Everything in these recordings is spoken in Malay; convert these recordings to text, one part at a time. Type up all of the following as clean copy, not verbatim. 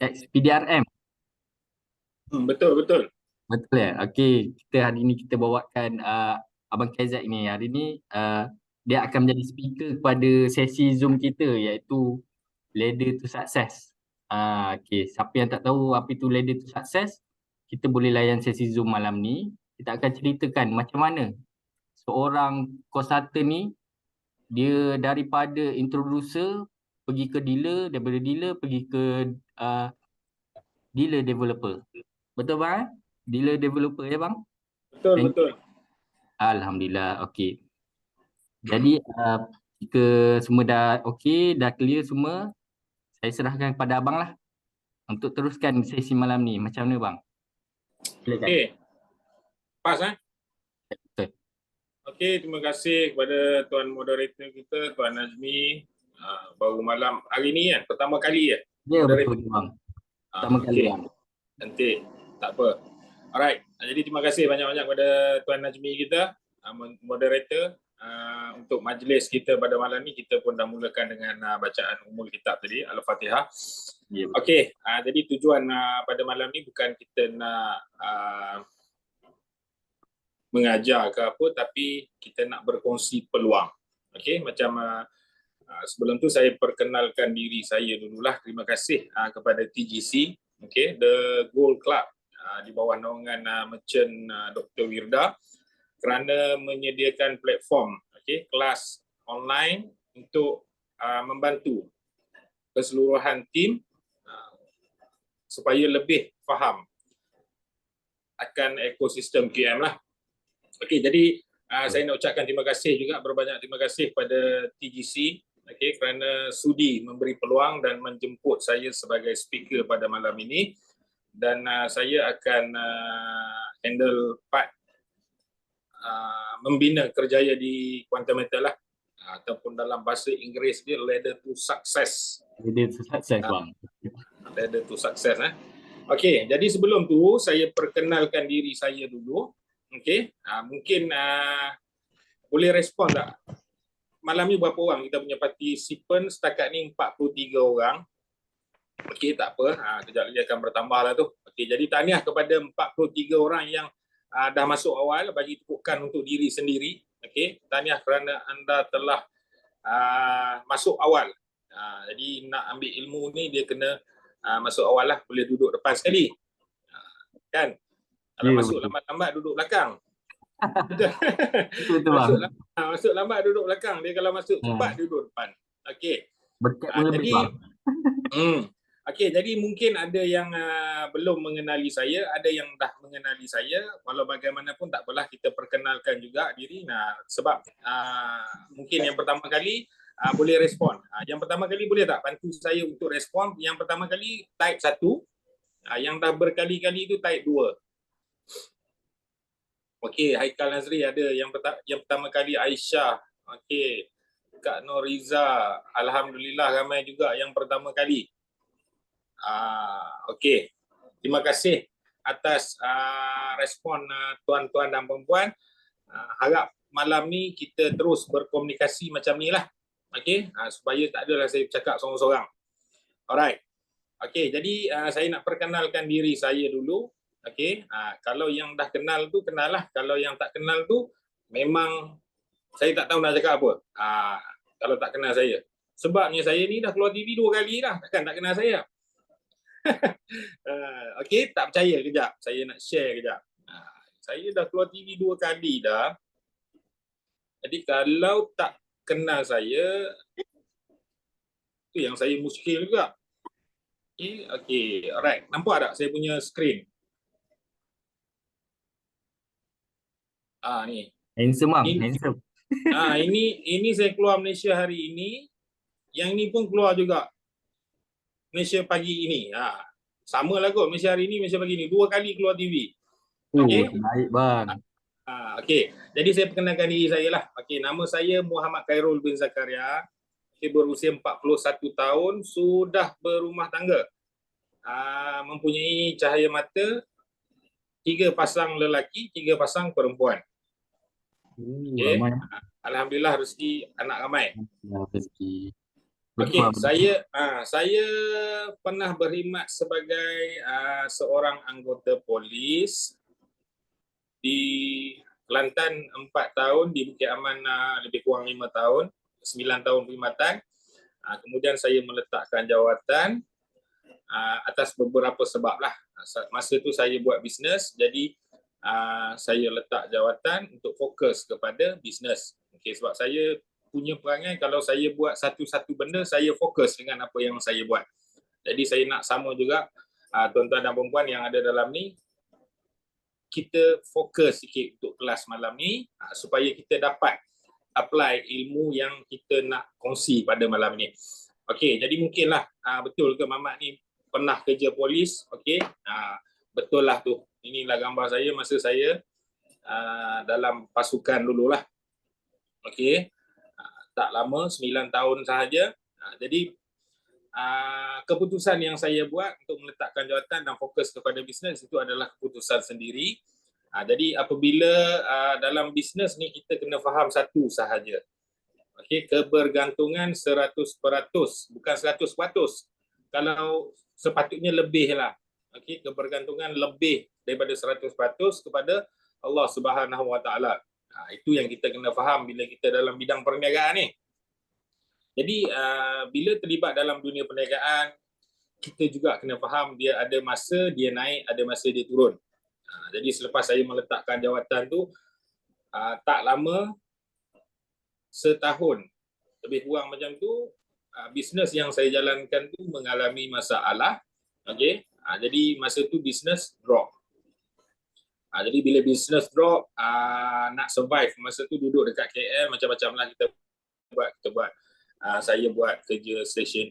XPDRM. Betul, betul. Betul ya? Okey, kita hari ni kita bawakan Abang KZ ni. Hari ni dia akan menjadi speaker kepada sesi Zoom kita, iaitu Ladder to Success. Okey, siapa yang tak tahu apa itu Ladder to Success, kita boleh layan sesi Zoom malam ni. Kita akan ceritakan macam mana seorang consultant ni, dia daripada introducer pergi ke dealer, daripada dealer pergi ke uh, dealer developer. Betul bang? Dealer developer ya bang? Betul, Thank you. betul. Alhamdulillah. Okey. Jadi jika semua dah okey, dah clear semua, saya serahkan kepada abang lah untuk teruskan sesi malam ni. Macam mana bang? Silakan. Okey, pas Betul. Okey, terima kasih kepada tuan moderator kita, Tuan Nazmi. Baru malam hari ni kan, pertama kali ya Ya moderator. betul bang. Pertama kali Okey, bang. nanti tak apa. Alright, jadi terima kasih banyak-banyak kepada Tuan Nazmi kita, moderator. Untuk majlis kita pada malam ni, kita pun dah mulakan dengan bacaan umul kitab tadi, Al-Fatihah. Ya, Okey, jadi tujuan pada malam ni bukan kita nak mengajar ke apa, tapi kita nak berkongsi peluang. Okey, macam sebelum tu saya perkenalkan diri saya dululah. Terima kasih kepada TGC, okey, The Gold Club di bawah naungan Merchant Dr. Wirda, kerana menyediakan platform, okey, kelas online untuk membantu keseluruhan tim supaya lebih faham akan ekosistem QM lah. Okey, jadi saya nak ucapkan terima kasih juga, berbanyak terima kasih kepada TGC, okey, kerana sudi memberi peluang dan menjemput saya sebagai speaker pada malam ini. Dan saya akan handle part membina kerjaya di Quantum Metal lah, ataupun dalam bahasa Inggeris dia Ladder to Success. Ladder to Success bang. Ladder to Success. Okey, jadi sebelum tu saya perkenalkan diri saya dulu. Okey, mungkin boleh respon tak? Malam ni berapa orang kita punya participant? Setakat ni 43 orang. Okey, tak apa. Kejap lagi akan bertambah lah tu. Okey, jadi tahniah kepada 43 orang yang dah masuk awal, bagi tepukan untuk diri sendiri. Okey, tahniah kerana anda telah masuk awal. Jadi nak ambil ilmu ni dia kena masuk awal lah, boleh duduk depan sekali. Kan? Kalau masuk lambat-lambat duduk belakang. Betul. Masuk lambat duduk belakang, dia kalau masuk cepat duduk depan. Okey. Jadi okey, jadi mungkin ada yang belum mengenali saya, ada yang dah mengenali saya. Walau bagaimanapun tak apalah, kita perkenalkan juga diri. Sebab mungkin yang pertama kali boleh respon. Yang pertama kali boleh tak bantu saya untuk respon? Yang pertama kali type 1, yang dah berkali-kali itu type 2. Okey, Haikal Nazri ada. Yang pertama kali Aisyah. Okey, Kak Noriza. Alhamdulillah ramai juga yang pertama kali. Okey, terima kasih atas respon tuan-tuan dan perempuan. Harap malam ni kita terus berkomunikasi macam ni lah. Okey, supaya tak adalah saya bercakap seorang-seorang. Alright. Okey, jadi saya nak perkenalkan diri saya dulu. Okey, kalau yang dah kenal tu kenal lah. Kalau yang tak kenal tu memang saya tak tahu nak cakap apa. Kalau tak kenal saya. Sebabnya saya ni dah keluar TV 2 kali dah. Takkan tak kenal saya. Okey, tak percaya kejap. Saya nak share kejap. Saya dah keluar TV 2 kali dah. Jadi kalau tak kenal saya, tu yang saya muskil juga. Okey, alright. Nampak tak saya punya screen? Ni. Handsome bang, handsome. Ini saya keluar Malaysia hari ini. Yang ni pun keluar juga Malaysia pagi ini. Sama lah kot, Malaysia hari ini, Malaysia pagi ini. 2 kali keluar TV. Okey. Baik bang. Okey. Jadi saya perkenalkan diri saya lah. Okey, nama saya Muhammad Khairul bin Zakaria. Saya berusia 41 tahun, sudah berumah tangga. Mempunyai cahaya mata, 3 pasang lelaki, 3 pasang perempuan. Okay. Alhamdulillah rezeki anak ramai. Rezeki. Betul Okey, abang. saya pernah berkhidmat sebagai seorang anggota polis di Kelantan 4 tahun, di Bukit Aman lebih kurang 5 tahun, 9 tahun perkhidmatan. Kemudian saya meletakkan jawatan atas beberapa sebab lah. Masa tu saya buat bisnes, jadi saya letak jawatan untuk fokus kepada bisnes. Okay, sebab saya punya perangai kalau saya buat satu-satu benda, saya fokus dengan apa yang saya buat. Jadi saya nak sama juga tuan-tuan dan perempuan yang ada dalam ni, kita fokus sikit untuk kelas malam ni supaya kita dapat apply ilmu yang kita nak kongsi pada malam ni. Okey, jadi mungkinlah betul ke Mamat ni pernah kerja polis. Okey, betul lah tu. Inilah gambar saya masa saya dalam pasukan dululah. Okey, tak lama, 9 tahun sahaja. Jadi keputusan yang saya buat untuk meletakkan jawatan dan fokus kepada bisnes itu adalah keputusan sendiri. Jadi apabila dalam bisnes ni kita kena faham satu sahaja. Okey, kebergantungan 100%, bukan 100%. Kalau sepatutnya lebih lah. Okey, kebergantungan lebih daripada 100% kepada Allah Subhanahu Wa Taala. Itu yang kita kena faham bila kita dalam bidang perniagaan ni. Jadi bila terlibat dalam dunia perniagaan, kita juga kena faham dia ada masa dia naik, ada masa dia turun. Jadi selepas saya meletakkan jawatan tu, tak lama, setahun lebih kurang macam tu, bisnes yang saya jalankan tu mengalami masalah. Okey, jadi masa tu bisnes drop. Jadi bila bisnes drop, nak survive masa tu duduk dekat KL, macam-macam lah kita buat. Saya buat kerja stesen,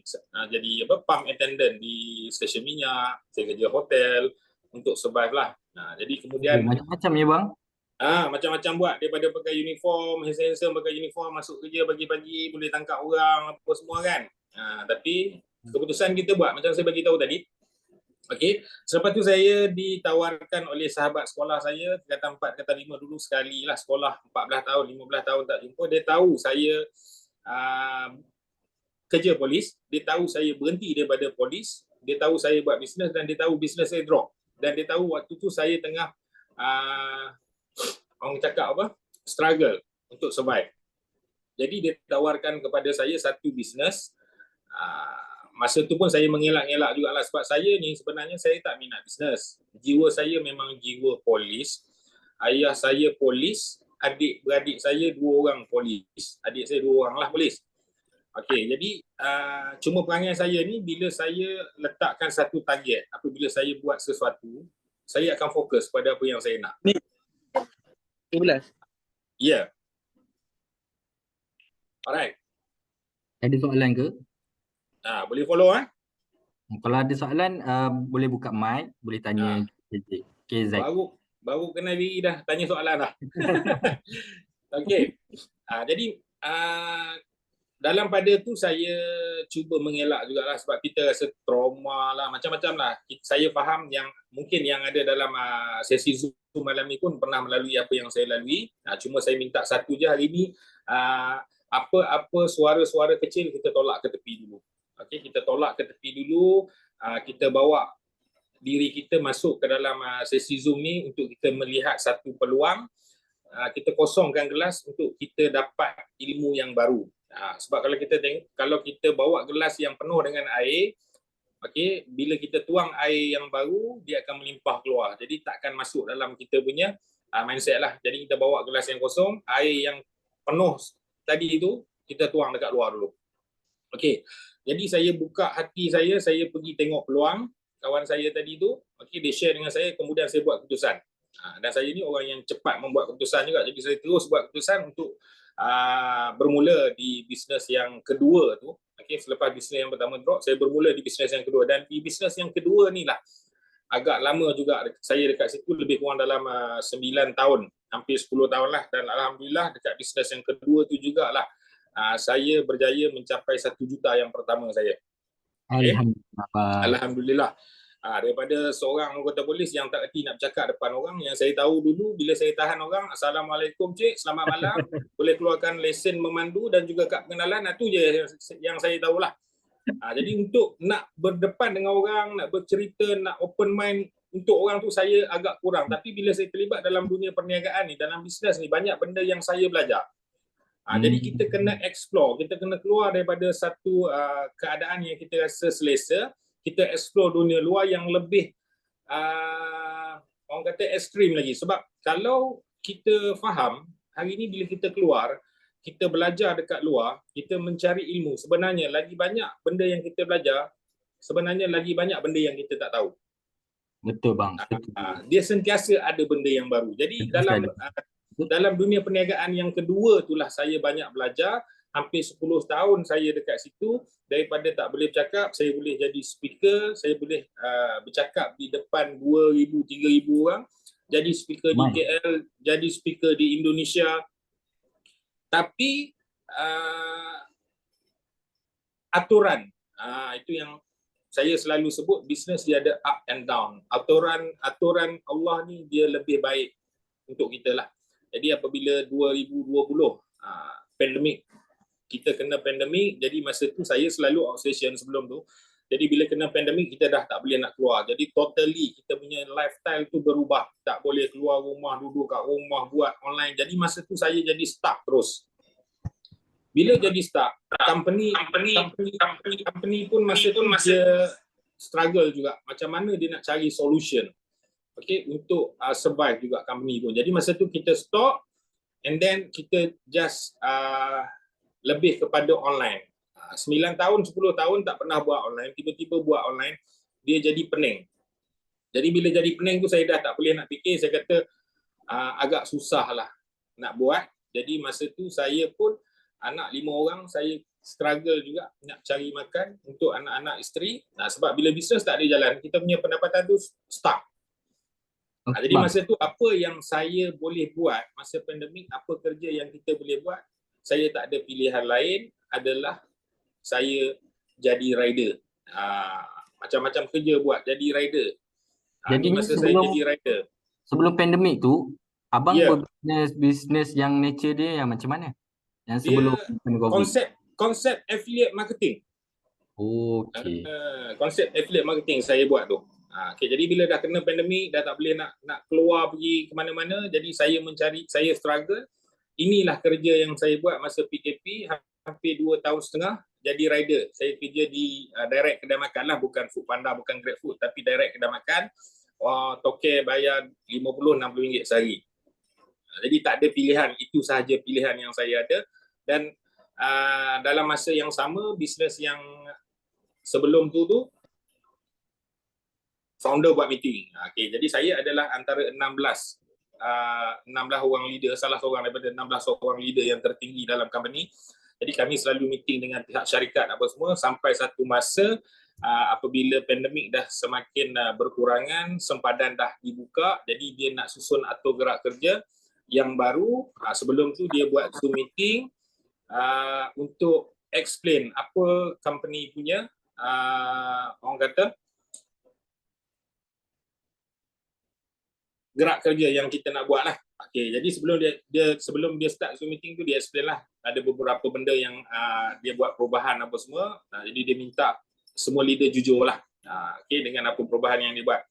jadi pump attendant di stesen minyak, saya kerja hotel untuk survive lah. Jadi kemudian Macam-macam ya bang. macam-macam buat, daripada pakai uniform, handsome pakai uniform, masuk kerja pagi-pagi, boleh tangkap orang apa semua kan. Tapi keputusan kita buat macam saya bagi tahu tadi. Okey, selepas tu saya ditawarkan oleh sahabat sekolah saya, tingkatan 4, tingkatan 5 dulu sekali lah sekolah, 14 tahun, 15 tahun tak jumpa. Dia tahu saya kerja polis, dia tahu saya berhenti daripada polis, dia tahu saya buat bisnes dan dia tahu bisnes saya drop. Dan dia tahu waktu tu saya tengah orang cakap apa? Struggle untuk survive. Jadi dia tawarkan kepada saya satu bisnes. Masa tu pun saya mengelak-elak jugalah sebab saya ni sebenarnya saya tak minat bisnes. Jiwa saya memang jiwa polis. Ayah saya polis, adik-beradik saya 2 orang polis. Adik saya 2 orang lah polis. Okey, jadi cuma perangai saya ni bila saya letakkan satu target, apabila saya buat sesuatu, saya akan fokus pada apa yang saya nak. 12. Ya. Alright. Ada soalan ke? Boleh follow Kalau ada soalan boleh buka mic, boleh tanya KZ. Baru kenal diri dah tanya soalan dah. Okey. Jadi dalam pada tu saya cuba mengelak jugalah sebab kita rasa trauma lah, macam-macam lah. Saya faham yang mungkin yang ada dalam sesi Zoom malam ni pun pernah melalui apa yang saya lalui. Cuma saya minta satu je hari ni, apa suara-suara kecil kita tolak ke tepi dulu. Okey, kita tolak ke tepi dulu, kita bawa diri kita masuk ke dalam sesi Zoom ni untuk kita melihat satu peluang, kita kosongkan gelas untuk kita dapat ilmu yang baru. Sebab kalau kita bawa gelas yang penuh dengan air, okey, bila kita tuang air yang baru, dia akan melimpah keluar. Jadi takkan masuk dalam kita punya mindset lah. Jadi kita bawa gelas yang kosong, air yang penuh tadi itu kita tuang dekat luar dulu. Okey. Jadi saya buka hati saya pergi tengok peluang kawan saya tadi tu. Okey, dia share dengan saya, kemudian saya buat keputusan. Dan saya ni orang yang cepat membuat keputusan juga. Jadi saya terus buat keputusan untuk bermula di bisnes yang kedua tu. Okey, selepas bisnes yang pertama drop, saya bermula di bisnes yang kedua. Dan di bisnes yang kedua ni lah agak lama juga saya dekat situ, lebih kurang dalam 9 tahun, hampir 10 tahun lah. Dan alhamdulillah dekat bisnes yang kedua tu jugalah saya berjaya mencapai 1 juta yang pertama saya. Okay? Alhamdulillah. Alhamdulillah. Daripada seorang anggota polis yang tak erti nak bercakap depan orang. Yang saya tahu dulu bila saya tahan orang, Assalamualaikum cik, selamat malam, boleh keluarkan lesen memandu dan juga kad pengenalan. Itu je yang saya tahulah. Jadi untuk nak berdepan dengan orang, nak bercerita, nak open mind untuk orang tu saya agak kurang. Tapi bila saya terlibat dalam dunia perniagaan ni, dalam bisnes ni, banyak benda yang saya belajar. Jadi kita kena explore, kita kena keluar daripada satu keadaan yang kita rasa selesa, kita explore dunia luar yang lebih orang kata ekstrim lagi. Sebab kalau kita faham, hari ni bila kita keluar, kita belajar dekat luar, kita mencari ilmu, sebenarnya lagi banyak benda yang kita belajar, sebenarnya lagi banyak benda yang kita tak tahu. Betul bang. Dia sentiasa ada benda yang baru. Jadi dalam dunia perniagaan yang kedua itulah saya banyak belajar. Hampir 10 tahun saya dekat situ. Daripada tak boleh bercakap, saya boleh jadi speaker, saya boleh bercakap di depan 2,000, 3,000 orang. Jadi speaker di KL, jadi speaker di Indonesia. Tapi aturan, itu yang saya selalu sebut, bisnes dia ada up and down. Aturan Allah ni dia lebih baik untuk kita lah. Jadi apabila 2020 pandemik, kita kena pandemik, jadi masa tu saya selalu outstation sebelum tu. Jadi bila kena pandemik, kita dah tak boleh nak keluar. Jadi totally kita punya lifestyle tu berubah. Tak boleh keluar rumah, duduk kat rumah, buat online. Jadi masa tu saya jadi stuck terus. Bila jadi stuck, company pun masa tu dia struggle juga. Macam mana dia nak cari solution, okay, untuk survive juga company pun. Jadi masa tu kita stop and then kita just lebih kepada online. 9 tahun, 10 tahun tak pernah buat online, tiba-tiba buat online, dia jadi pening. Jadi bila jadi pening tu saya dah tak boleh nak fikir, saya kata agak susah lah nak buat. Jadi masa tu saya pun anak 5 orang, saya struggle juga nak cari makan untuk anak-anak isteri. Sebab bila bisnes tak ada jalan, kita punya pendapatan tu stuck. Jadi masa tu apa yang saya boleh buat masa pandemik, apa kerja yang kita boleh buat, saya tak ada pilihan lain adalah saya jadi rider. Macam-macam kerja buat, jadi rider. Jadi masa saya jadi rider. Sebelum pandemik tu, abang berbisnes yang nature dia yang macam mana? Yang sebelum konsep affiliate marketing. Okey. Konsep affiliate marketing saya buat tu. Okay, jadi bila dah kena pandemik, dah tak boleh nak keluar pergi ke mana-mana, jadi saya struggle. Inilah kerja yang saya buat masa PKP, hampir 2 tahun setengah, jadi rider. Saya kerja di direct kedai makan lah, bukan Foodpanda, bukan GrabFood, tapi direct kedai makan. Toke bayar RM50-60 sehari. Jadi tak ada pilihan, itu sahaja pilihan yang saya ada. Dan dalam masa yang sama, bisnes yang sebelum tu founder buat meeting. Okay, jadi saya adalah antara 16 orang leader, salah seorang daripada 16 orang leader yang tertinggi dalam company. Jadi kami selalu meeting dengan pihak syarikat apa semua sampai satu masa apabila pandemik dah semakin berkurangan, sempadan dah dibuka, jadi dia nak susun atur gerak kerja yang baru. Sebelum tu dia buat Zoom meeting untuk explain apa company punya orang kata gerak kerja yang kita nak buat lah. Okay, jadi sebelum dia start Zoom meeting tu, dia explain lah ada beberapa benda yang dia buat perubahan apa semua. Jadi dia minta semua leader jujur lah okay, dengan apa perubahan yang dia buat.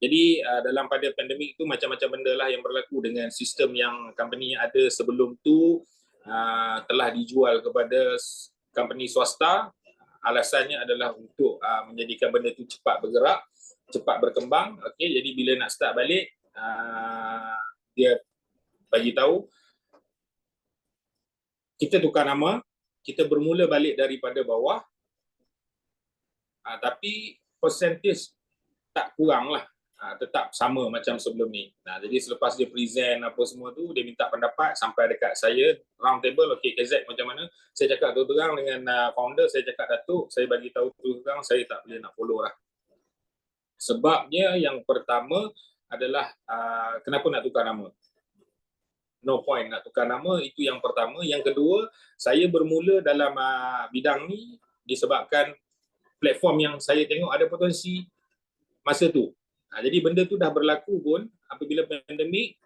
Jadi dalam pada pandemik tu macam-macam benda lah yang berlaku dengan sistem yang company ada sebelum tu telah dijual kepada company swasta. Alasannya adalah untuk menjadikan benda tu cepat bergerak, cepat berkembang. Okay, jadi bila nak start balik, dia bagi tahu kita tukar nama, kita bermula balik daripada bawah, tapi percentage tak kurang lah, tetap sama macam sebelum ni. Jadi selepas dia present apa semua tu, dia minta pendapat sampai dekat saya, round table. Okay, KZ macam mana? Saya cakap terang dengan founder, saya cakap Datuk, saya bagi tahu terang, saya tak boleh nak follow lah. Sebabnya yang pertama adalah kenapa nak tukar nama? No point nak tukar nama, itu yang pertama. Yang kedua, saya bermula dalam bidang ni disebabkan platform yang saya tengok ada potensi, masa tu. Jadi benda tu dah berlaku pun apabila pandemik,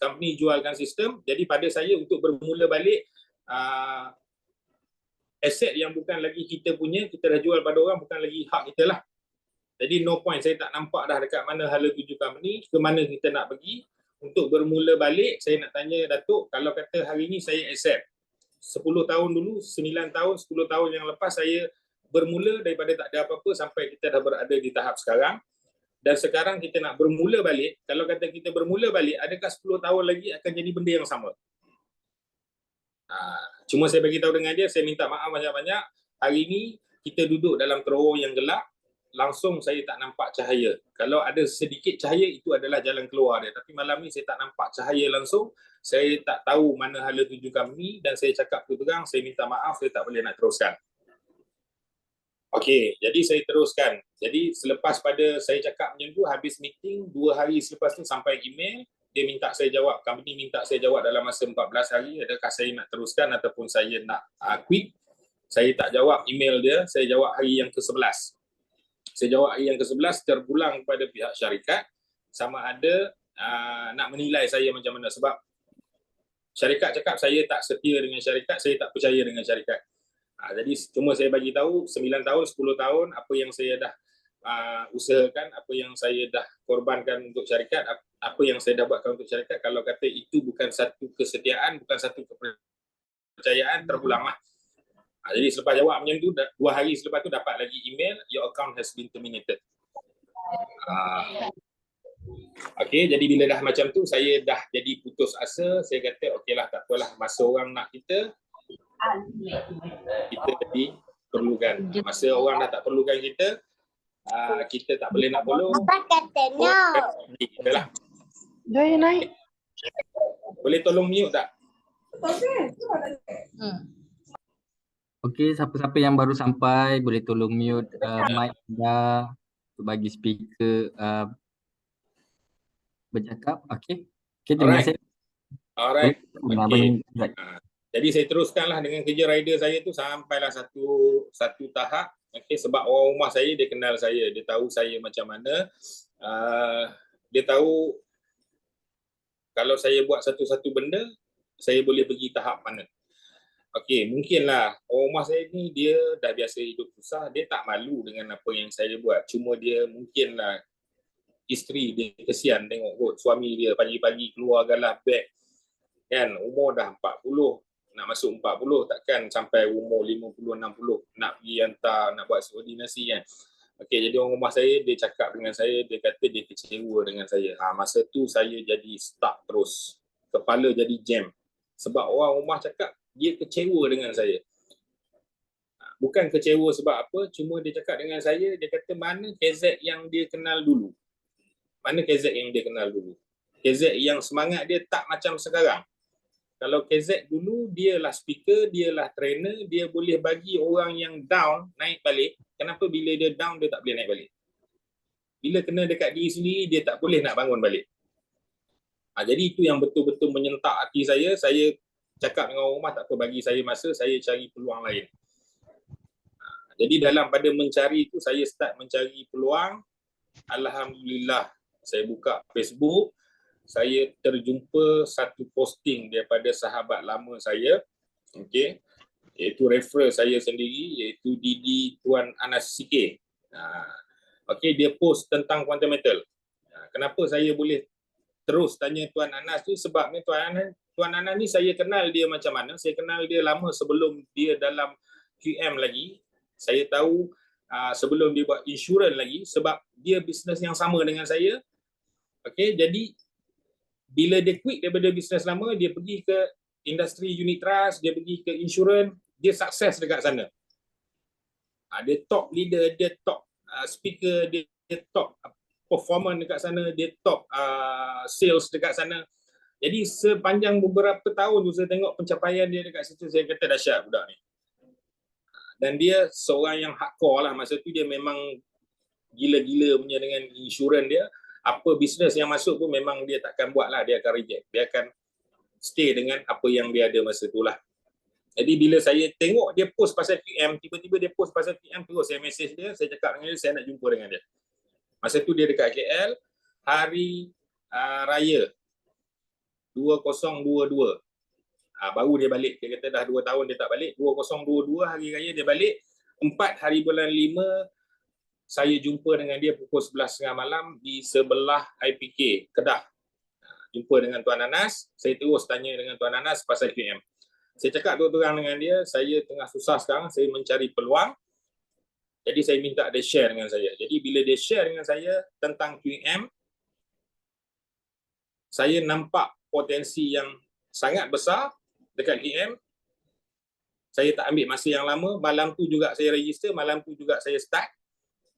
company jualkan sistem. Jadi pada saya untuk bermula balik, aset yang bukan lagi kita punya, kita dah jual pada orang, bukan lagi hak kita lah. Jadi no point, saya tak nampak dah dekat mana hala tuju company, ke mana kita nak pergi. Untuk bermula balik, saya nak tanya Datuk, kalau kata hari ni saya accept 10 tahun dulu, 9 tahun, 10 tahun yang lepas saya bermula daripada tak ada apa-apa sampai kita dah berada di tahap sekarang. Dan sekarang kita nak bermula balik, kalau kata kita bermula balik, adakah 10 tahun lagi akan jadi benda yang sama? Cuma saya bagi tahu dengan dia, saya minta maaf banyak-banyak. Hari ini kita duduk dalam terowong yang gelap, langsung saya tak nampak cahaya. Kalau ada sedikit cahaya, itu adalah jalan keluar dia. Tapi malam ni saya tak nampak cahaya langsung, saya tak tahu mana hala tuju kami, dan saya cakap terang, saya minta maaf, saya tak boleh nak teruskan. Okey, jadi saya teruskan. Jadi selepas pada saya cakap macam tu, habis meeting, 2 hari selepas tu sampai email, dia minta saya jawab, company minta saya jawab dalam masa 14 hari, adakah saya nak teruskan ataupun saya nak quit. Saya tak jawab email dia, saya jawab hari yang ke-11. Saya jawab hari yang ke-11, terpulang kepada pihak syarikat, sama ada nak menilai saya macam mana. Sebab syarikat cakap saya tak setia dengan syarikat, saya tak percaya dengan syarikat. Jadi cuma saya bagi tahu 9 tahun, 10 tahun apa yang saya dah usahakan, apa yang saya dah korbankan untuk syarikat, apa yang saya dah buatkan untuk syarikat. Kalau kata itu bukan satu kesetiaan, bukan satu kepercayaan, terpulanglah. Jadi selepas jawab macam tu, 2 hari selepas tu dapat lagi email, your account has been terminated. Okey, jadi bila dah macam tu, saya dah jadi putus asa. Saya kata okeylah, tak apalah, masa orang nak kita jadi perlukan. Masa orang dah tak perlukan kita, kita tak boleh nak follow. Apa katanya? Itulah. Joy naik. Boleh tolong mute tak? Okey, siapa-siapa yang baru sampai boleh tolong mute mic anda untuk bagi speaker bercakap. Okey. Okey, terima kasih. Alright. Okay. Jadi saya teruskanlah dengan kerja rider saya tu sampailah satu tahap. Okey, sebab orang rumah saya dia kenal saya, dia tahu saya macam mana. Dia tahu kalau saya buat satu-satu benda, saya boleh pergi tahap mana. Okey, mungkinlah orang rumah saya ni dia dah biasa hidup susah, dia tak malu dengan apa yang saya buat. Cuma dia mungkinlah isteri dia kesian tengok kot suami dia pagi-pagi keluar galah beg. Kan umur dah 40, nak masuk 40, takkan sampai umur 50, 60 nak pergi hantar, nak buat subordinasi kan. Okey, jadi orang rumah saya dia cakap dengan saya, dia kata dia kecewa dengan saya. Masa tu saya jadi stuck terus. Kepala jadi jam. Sebab orang rumah cakap dia kecewa dengan saya. Bukan kecewa sebab apa, cuma dia cakap dengan saya, dia kata mana KZ yang dia kenal dulu. Mana KZ yang dia kenal dulu. KZ yang semangat dia tak macam sekarang. Kalau KZ dulu, dialah speaker, dialah trainer, dia boleh bagi orang yang down naik balik. Kenapa bila dia down, dia tak boleh naik balik? Bila kena dekat diri sendiri, dia tak boleh nak bangun balik. Jadi itu yang betul-betul menyentak hati saya. Saya cakap dengan orang rumah, tak apa, bagi saya masa, saya cari peluang lain. Jadi dalam pada mencari itu, saya start mencari peluang. Alhamdulillah, saya buka Facebook, saya terjumpa satu posting daripada sahabat lama saya, okey, iaitu referral saya sendiri, iaitu Didi Tuan Anas CK. Okey, dia post tentang quantum metal. Kenapa saya boleh terus tanya Tuan Anas tu, sebab ni Tuan Anas ni saya kenal dia macam mana, saya kenal dia lama sebelum dia dalam QM lagi. Saya tahu sebelum dia buat insurans lagi, sebab dia bisnes yang sama dengan saya. Okey, jadi bila dia quit daripada bisnes lama, dia pergi ke industri unit trust, dia pergi ke insurans, dia sukses dekat sana. Dia top leader, dia top speaker, dia top performer dekat sana, dia top sales dekat sana. Jadi sepanjang beberapa tahun tu saya tengok pencapaian dia dekat situ, saya kata dahsyat budak ni. Dan dia seorang yang hardcore lah. Masa tu dia memang gila-gila punya dengan insurans dia. Apa bisnes yang masuk pun memang dia takkan buat lah, dia akan reject. Dia akan stay dengan apa yang dia ada masa tu lah. Jadi bila saya tengok dia post pasal QM, tiba-tiba dia post pasal QM, terus saya message dia, saya cakap dengan dia, saya nak jumpa dengan dia. Masa tu dia dekat KL, hari raya 2022. Baru dia balik. Dia kata dah 2 tahun dia tak balik. 2022 hari raya dia balik. 4 hari bulan 5 saya jumpa dengan dia pukul 11.30 malam di sebelah IPK Kedah. Jumpa dengan Tuan Anas. Saya terus tanya dengan Tuan Anas pasal QM. Saya cakap terang dengan dia, saya tengah susah sekarang, saya mencari peluang. Jadi saya minta dia share dengan saya. Jadi bila dia share dengan saya tentang QM, saya nampak potensi yang sangat besar dekat QM. Saya tak ambil masa yang lama. Malam tu juga saya register, malam tu juga saya start.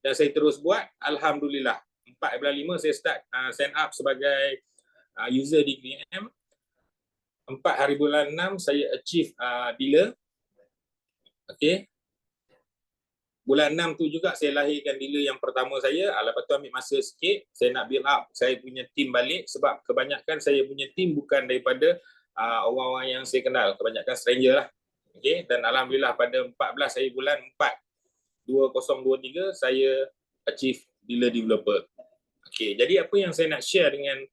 Dan saya terus buat. Alhamdulillah. 4 bulan 5 saya start sign up sebagai user di QM. 4 hari bulan 6 saya achieve dealer. Okey. Bulan 6 tu juga saya lahirkan dealer yang pertama saya. Lepas tu ambil masa sikit, saya nak build up saya punya team balik sebab kebanyakan saya punya team bukan daripada orang-orang yang saya kenal, kebanyakan stranger lah. Okey, dan alhamdulillah pada 14 hari bulan 4 2023 saya achieve dealer developer. Okey, jadi apa yang saya nak share dengan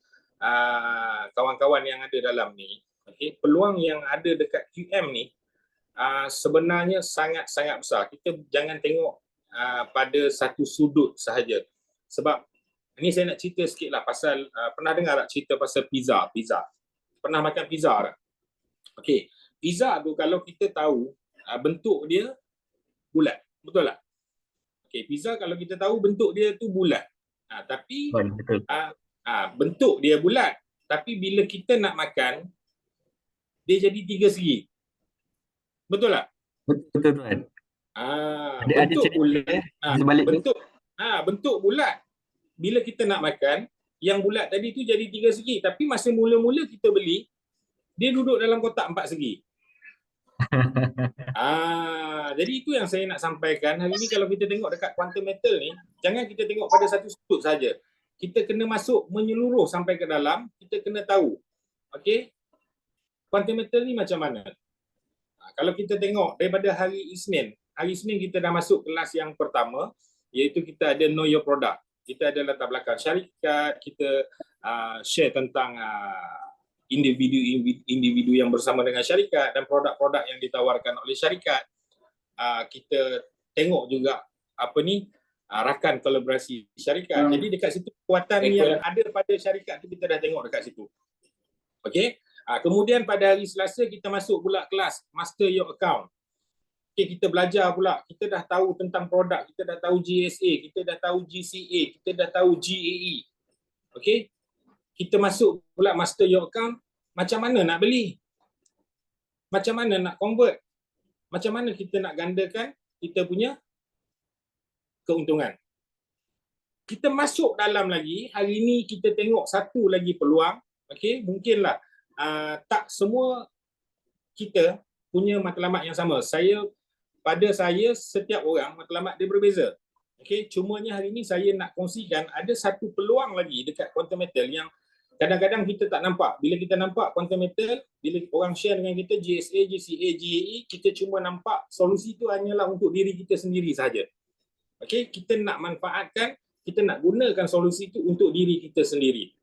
kawan-kawan yang ada dalam ni, okey, peluang yang ada dekat QM ni sebenarnya sangat-sangat besar. Kita jangan tengok pada satu sudut sahaja. Sebab ini saya nak cerita sikit lah pasal, pernah dengar tak cerita pasal pizza? Pernah makan pizza tak? Okey, pizza tu kalau kita tahu bentuk dia bulat, betul tak? Okey, pizza kalau kita tahu bentuk dia tu bulat. Tapi Betul. bentuk dia bulat, tapi bila kita nak makan dia jadi 3 segi. Betul tak? Betul tuan. Bentuk bulat. Bentuk Bentuk bulat. Bila kita nak makan, yang bulat tadi tu jadi 3 segi. Tapi masa mula-mula kita beli, dia duduk dalam kotak 4 segi. Jadi itu yang saya nak sampaikan. Hari ni kalau kita tengok dekat quantum metal ni, jangan kita tengok pada satu sudut saja. Kita kena masuk menyeluruh sampai ke dalam, kita kena tahu. Okey? Quantum metal ni macam mana? Kalau kita tengok daripada hari Isnin kita dah masuk kelas yang pertama, iaitu kita ada know your product. Kita ada latar belakang syarikat, kita share tentang individu yang bersama dengan syarikat dan produk-produk yang ditawarkan oleh syarikat. Kita tengok juga rakan kolaborasi syarikat. Jadi dekat situ kekuatan yang ada pada syarikat tu kita dah tengok dekat situ. Okey. Kemudian pada hari Selasa kita masuk pula kelas Master Your Account. Okay, kita belajar pula. Kita dah tahu tentang produk, kita dah tahu GSA, kita dah tahu GCA, kita dah tahu GAE. Okey. Kita masuk pula Master Your Account, macam mana nak beli? Macam mana nak convert? Macam mana kita nak gandakan kita punya keuntungan? Kita masuk dalam lagi, hari ni kita tengok satu lagi peluang. Okey, mungkinlah tak semua kita punya matlamat yang sama. Pada saya setiap orang matlamat dia berbeza. Okey, cumanya hari ni saya nak kongsikan ada satu peluang lagi dekat quantum metal yang kadang-kadang kita tak nampak. Bila kita nampak quantum metal, bila orang share dengan kita GSA, GCA, GAE, kita cuma nampak solusi tu hanyalah untuk diri kita sendiri sahaja. Okey, kita nak manfaatkan, kita nak gunakan solusi itu untuk diri kita sendiri.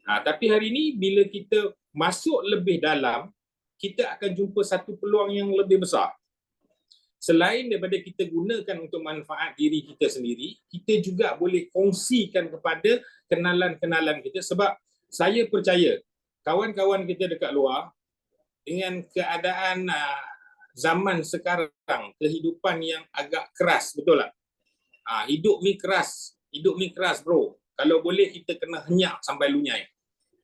Tapi hari ni bila kita masuk lebih dalam, kita akan jumpa satu peluang yang lebih besar. Selain daripada kita gunakan untuk manfaat diri kita sendiri, kita juga boleh kongsikan kepada kenalan-kenalan kita sebab saya percaya kawan-kawan kita dekat luar dengan keadaan zaman sekarang, kehidupan yang agak keras, betul tak? Hidup ni keras bro. Kalau boleh kita kena henyak sampai lunyai.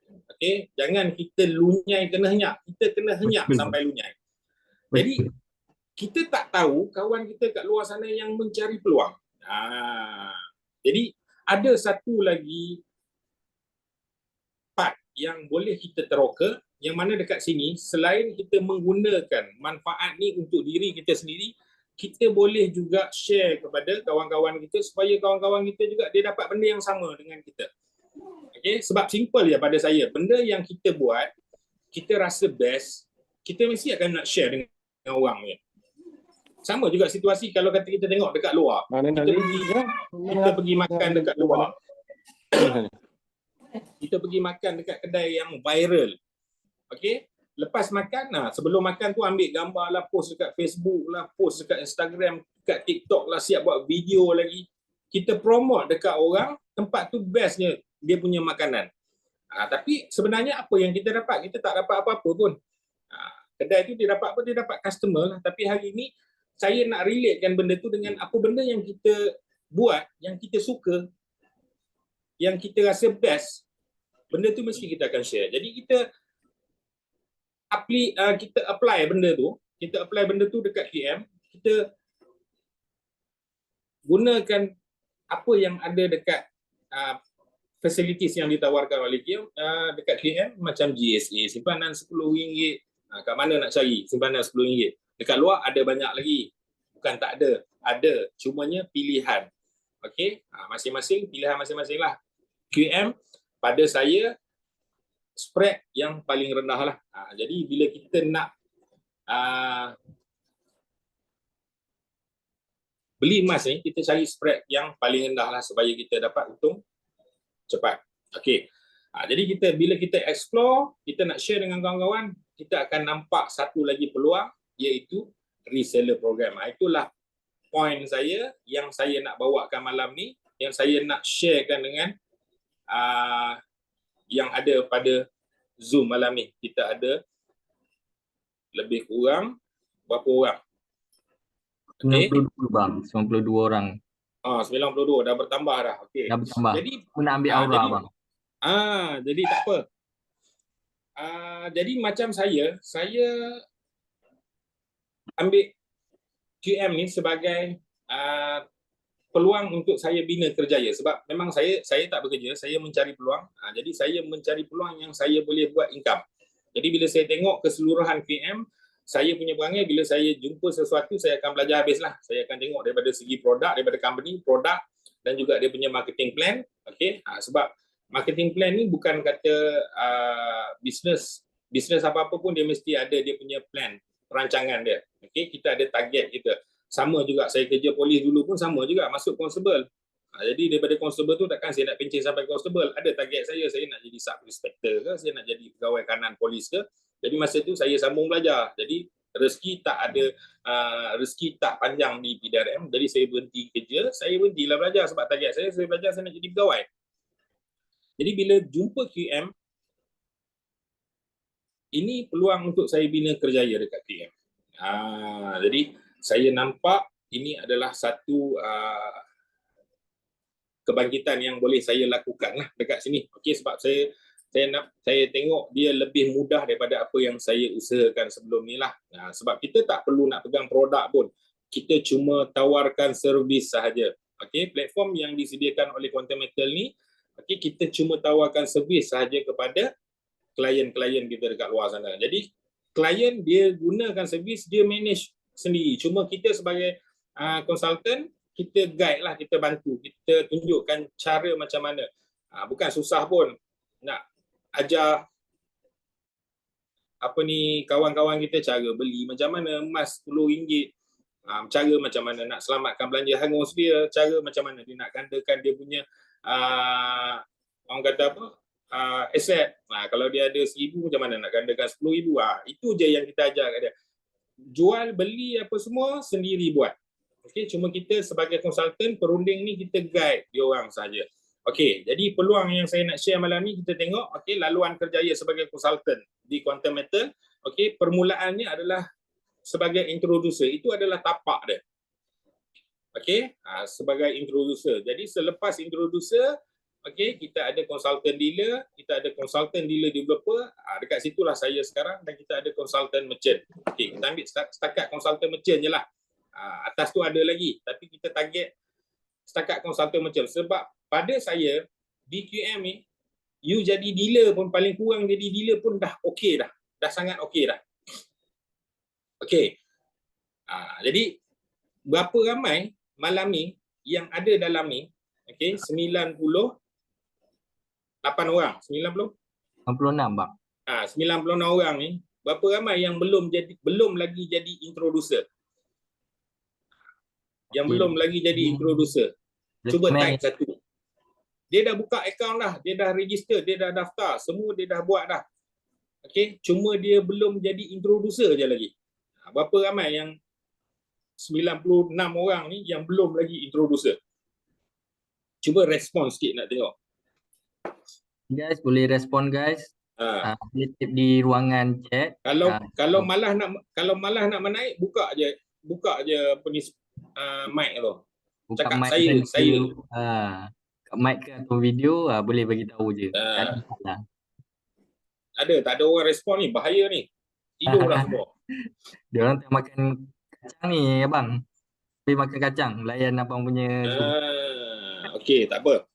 Okey, jangan kita lunyai kena henyak, kita kena henyak sampai lunyai. Jadi kita tak tahu kawan kita kat luar sana yang mencari peluang. Jadi ada satu lagi part yang boleh kita teroka, yang mana dekat sini selain kita menggunakan manfaat ni untuk diri kita sendiri, kita boleh juga share kepada kawan-kawan kita supaya kawan-kawan kita juga dia dapat benda yang sama dengan kita. Okay? Sebab simple je pada saya, benda yang kita buat, kita rasa best, kita mesti akan nak share dengan dengan orang ni. Sama juga situasi kalau kata kita tengok dekat luar. Kita pergi makan dekat luar. Kita pergi makan dekat kedai yang viral. Okey? Lepas makan, sebelum makan tu ambil gambar lah, post dekat Facebook lah, post dekat Instagram, dekat TikTok lah, siap buat video lagi. Kita promote dekat orang, tempat tu bestnya dia punya makanan. Tapi sebenarnya apa yang kita dapat? Kita tak dapat apa-apa pun. Kedai tu dia dapat apa? Dia dapat customer lah. Tapi hari ni saya nak relatekan benda tu dengan apa benda yang kita buat, yang kita suka, yang kita rasa best. Benda tu mesti kita akan share. Jadi kita apply benda tu, dekat QM, kita gunakan apa yang ada dekat facilities yang ditawarkan oleh QM, dekat QM macam GSA, simpanan RM10. Kat mana nak cari simpanan RM10? Dekat luar ada banyak lagi. Bukan tak ada. Ada, cumanya pilihan. Okey, masing-masing pilihan masing-masing lah. QM pada saya spread yang paling rendah lah. Jadi bila kita nak beli emas ni, kita cari spread yang paling rendah lah supaya kita dapat untung cepat. Okey. Jadi bila kita explore, kita nak share dengan kawan-kawan, kita akan nampak satu lagi peluang, iaitu reseller program. Itulah point saya yang saya nak bawakan malam ni, yang saya nak sharekan dengan yang ada pada Zoom malam ni. Kita ada lebih kurang berapa orang? 92 bang, 92 orang. 92 dah bertambah dah. Okey. Dah bertambah. Jadi nak ambil aura bang. Jadi tak apa. Jadi macam saya ambil QM ni sebagai peluang untuk saya bina kerjaya, sebab memang saya tak bekerja, saya mencari peluang. Jadi saya mencari peluang yang saya boleh buat income. Jadi bila saya tengok keseluruhan QM, saya punya perangai, bila saya jumpa sesuatu, saya akan belajar habislah. Saya akan tengok daripada segi produk, daripada company, produk dan juga dia punya marketing plan. Okey, sebab marketing plan ni bukan kata bisnes apa-apa pun dia mesti ada dia punya plan, perancangan dia. Okey, kita ada target kita. Sama juga saya kerja polis dulu pun sama juga, masuk constable. Jadi daripada constable tu takkan saya nak pencen sampai constable. Ada target saya nak jadi sub inspector ke, saya nak jadi pegawai kanan polis ke. Jadi masa tu saya sambung belajar. Jadi rezeki tak panjang di PDRM. Jadi saya berhenti kerja, saya berhentilah belajar sebab target saya belajar, saya nak jadi pegawai. Jadi bila jumpa QM, ini peluang untuk saya bina kerjaya dekat QM. Jadi saya nampak ini adalah satu kebangkitan yang boleh saya lakukan lah dekat sini. Okey, sebab saya tengok dia lebih mudah daripada apa yang saya usahakan sebelum ni lah. Sebab kita tak perlu nak pegang produk pun. Kita cuma tawarkan servis sahaja. Okey, platform yang disediakan oleh Quantum Metal ni, okey, kita cuma tawarkan servis sahaja kepada klien-klien kita dekat luar sana. Jadi klien dia gunakan servis, dia manage sendiri. Cuma kita sebagai konsultan, kita guide lah, kita bantu, kita tunjukkan cara macam mana. Bukan susah pun nak ajar kawan-kawan kita cara beli macam mana emas RM10, cara macam mana nak selamatkan belanja hangus dia, cara macam mana dia nak gandakan dia punya orang kata apa, aset. Kalau dia ada RM1,000, macam mana nak gandakan RM10,000. Itu je yang kita ajar kat dia. Jual, beli apa semua sendiri buat. Okey, cuma kita sebagai konsultan perunding ni kita guide dia orang saja. Okey, jadi peluang yang saya nak share malam ni, kita tengok okey laluan kerjaya sebagai konsultan di Quantum Metal. Okey, permulaannya adalah sebagai introducer. Itu adalah tapak dia. Okey, sebagai introducer. Jadi selepas introducer, okey, kita ada konsultan dealer, kita ada konsultan dealer developer. Dekat situlah saya sekarang, dan kita ada konsultan merchant. Okey, kita ambil setakat konsultan merchant je lah. Atas tu ada lagi, tapi kita target setakat konsultan merchant. Sebab pada saya, di QM ni, you jadi dealer pun, paling kurang jadi dealer pun dah okey dah. Dah sangat okey dah. Okey. Jadi, berapa ramai malam ni yang ada dalam ni, okey, 98 orang. 96 bang. 96 orang ni, berapa ramai yang belum lagi jadi introducer? Yang belum lagi jadi introducer. Cuba type satu. Dia dah buka akaun dah, dia dah register, dia dah daftar, semua dia dah buat dah. Okey, cuma dia belum jadi introducer je lagi. Berapa ramai yang 96 orang ni yang belum lagi introducer? Cuba respon sikit nak tengok. Guys, boleh respon guys. Boleh tip di ruangan chat. Kalau malah nak menaik, buka je apa ni mic tu. Buka Cakap mic saya. kat mic ke atau video boleh bagi tahu je. Tak ada masalah. Tak ada orang respon ni, bahaya ni. Tidur dah semua. Dia orang tengah makan kacang ni abang. Pergi makan kacang, layan abang punya Zoom. Okey, tak apa.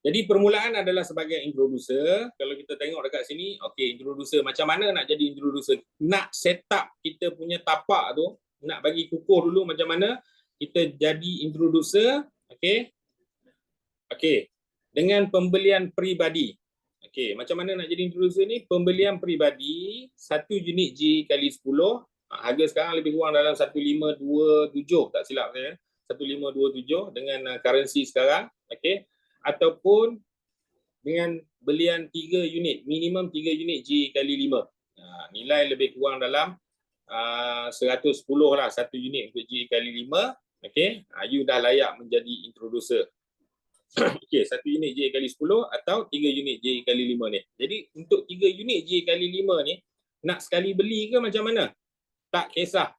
Jadi permulaan adalah sebagai introducer. Kalau kita tengok dekat sini, okey, introducer macam mana nak jadi introducer? Nak set up kita punya tapak tu, nak bagi kukuh dulu macam mana kita jadi introducer, okey. Okey, dengan pembelian peribadi. Okey, macam mana nak jadi introducer ni? Pembelian peribadi 1 unit G kali 10. Harga sekarang lebih kurang dalam 1527, tak silap saya. 1527 dengan currency sekarang, okey. Ataupun dengan belian 3 unit, minimum 3 unit G kali 5. Nilai lebih kurang dalam 110 lah, 1 unit untuk G kali 5. Okey, you dah layak menjadi introducer. Okey, 1 unit J kali 10 atau 3 unit J kali 5 ni. Jadi untuk 3 unit J kali 5 ni, nak sekali beli ke macam mana? Tak kisah.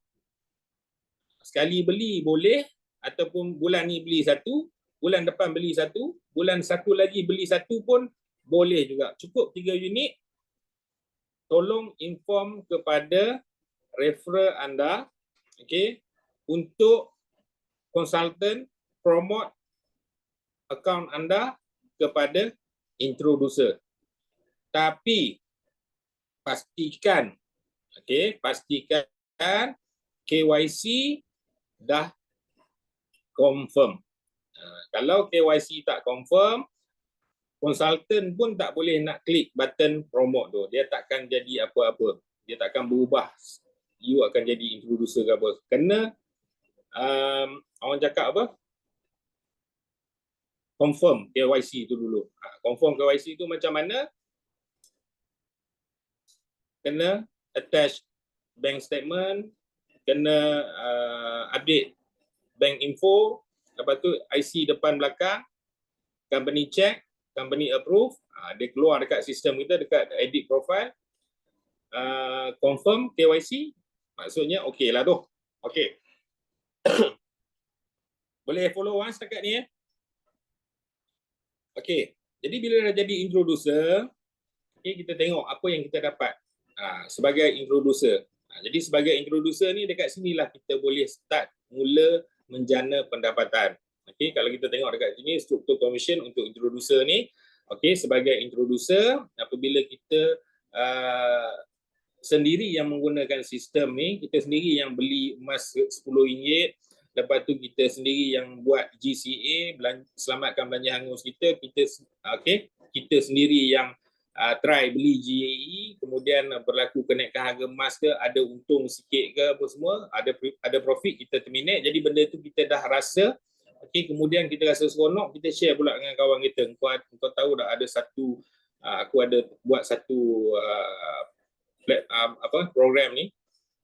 Sekali beli boleh, ataupun bulan ni beli satu, bulan depan beli satu, bulan satu lagi beli satu pun boleh juga. Cukup 3 unit. Tolong inform kepada referral anda, okey, untuk konsultan promote akaun anda kepada introducer. Tapi pastikan, okey, pastikan KYC dah confirm. Kalau KYC tak confirm, konsultan pun tak boleh nak klik button promote tu. Dia takkan jadi apa-apa. Dia takkan berubah. You akan jadi introducer ke apa. Kena orang cakap apa? Confirm KYC tu dulu. Confirm KYC tu macam mana? Kena attach bank statement, kena update bank info, lepas tu IC depan belakang, company check, company approve, dia keluar dekat sistem kita, dekat edit profile, confirm KYC, maksudnya okey lah tu. Okey. Boleh follow setakat ni Okey. Jadi bila dah jadi introducer, okay, kita tengok apa yang kita dapat sebagai introducer. Jadi sebagai introducer ni dekat sinilah kita boleh start mula menjana pendapatan. Okey, kalau kita tengok dekat sini struktur commission untuk introducer ni, okey, sebagai introducer apabila kita sendiri yang menggunakan sistem ni, kita sendiri yang beli emas RM10, lepas tu kita sendiri yang buat GCA, selamatkan belanja hangus kita, okey, kita sendiri yang try beli GAE, kemudian berlaku kenaikan harga emas ke, ada untung sikit ke apa semua, ada profit, kita terminate. Jadi benda tu kita dah rasa, okey, kemudian kita rasa seronok, kita share pula dengan kawan kita. Kau tahu dah ada satu, aku ada buat satu program ni,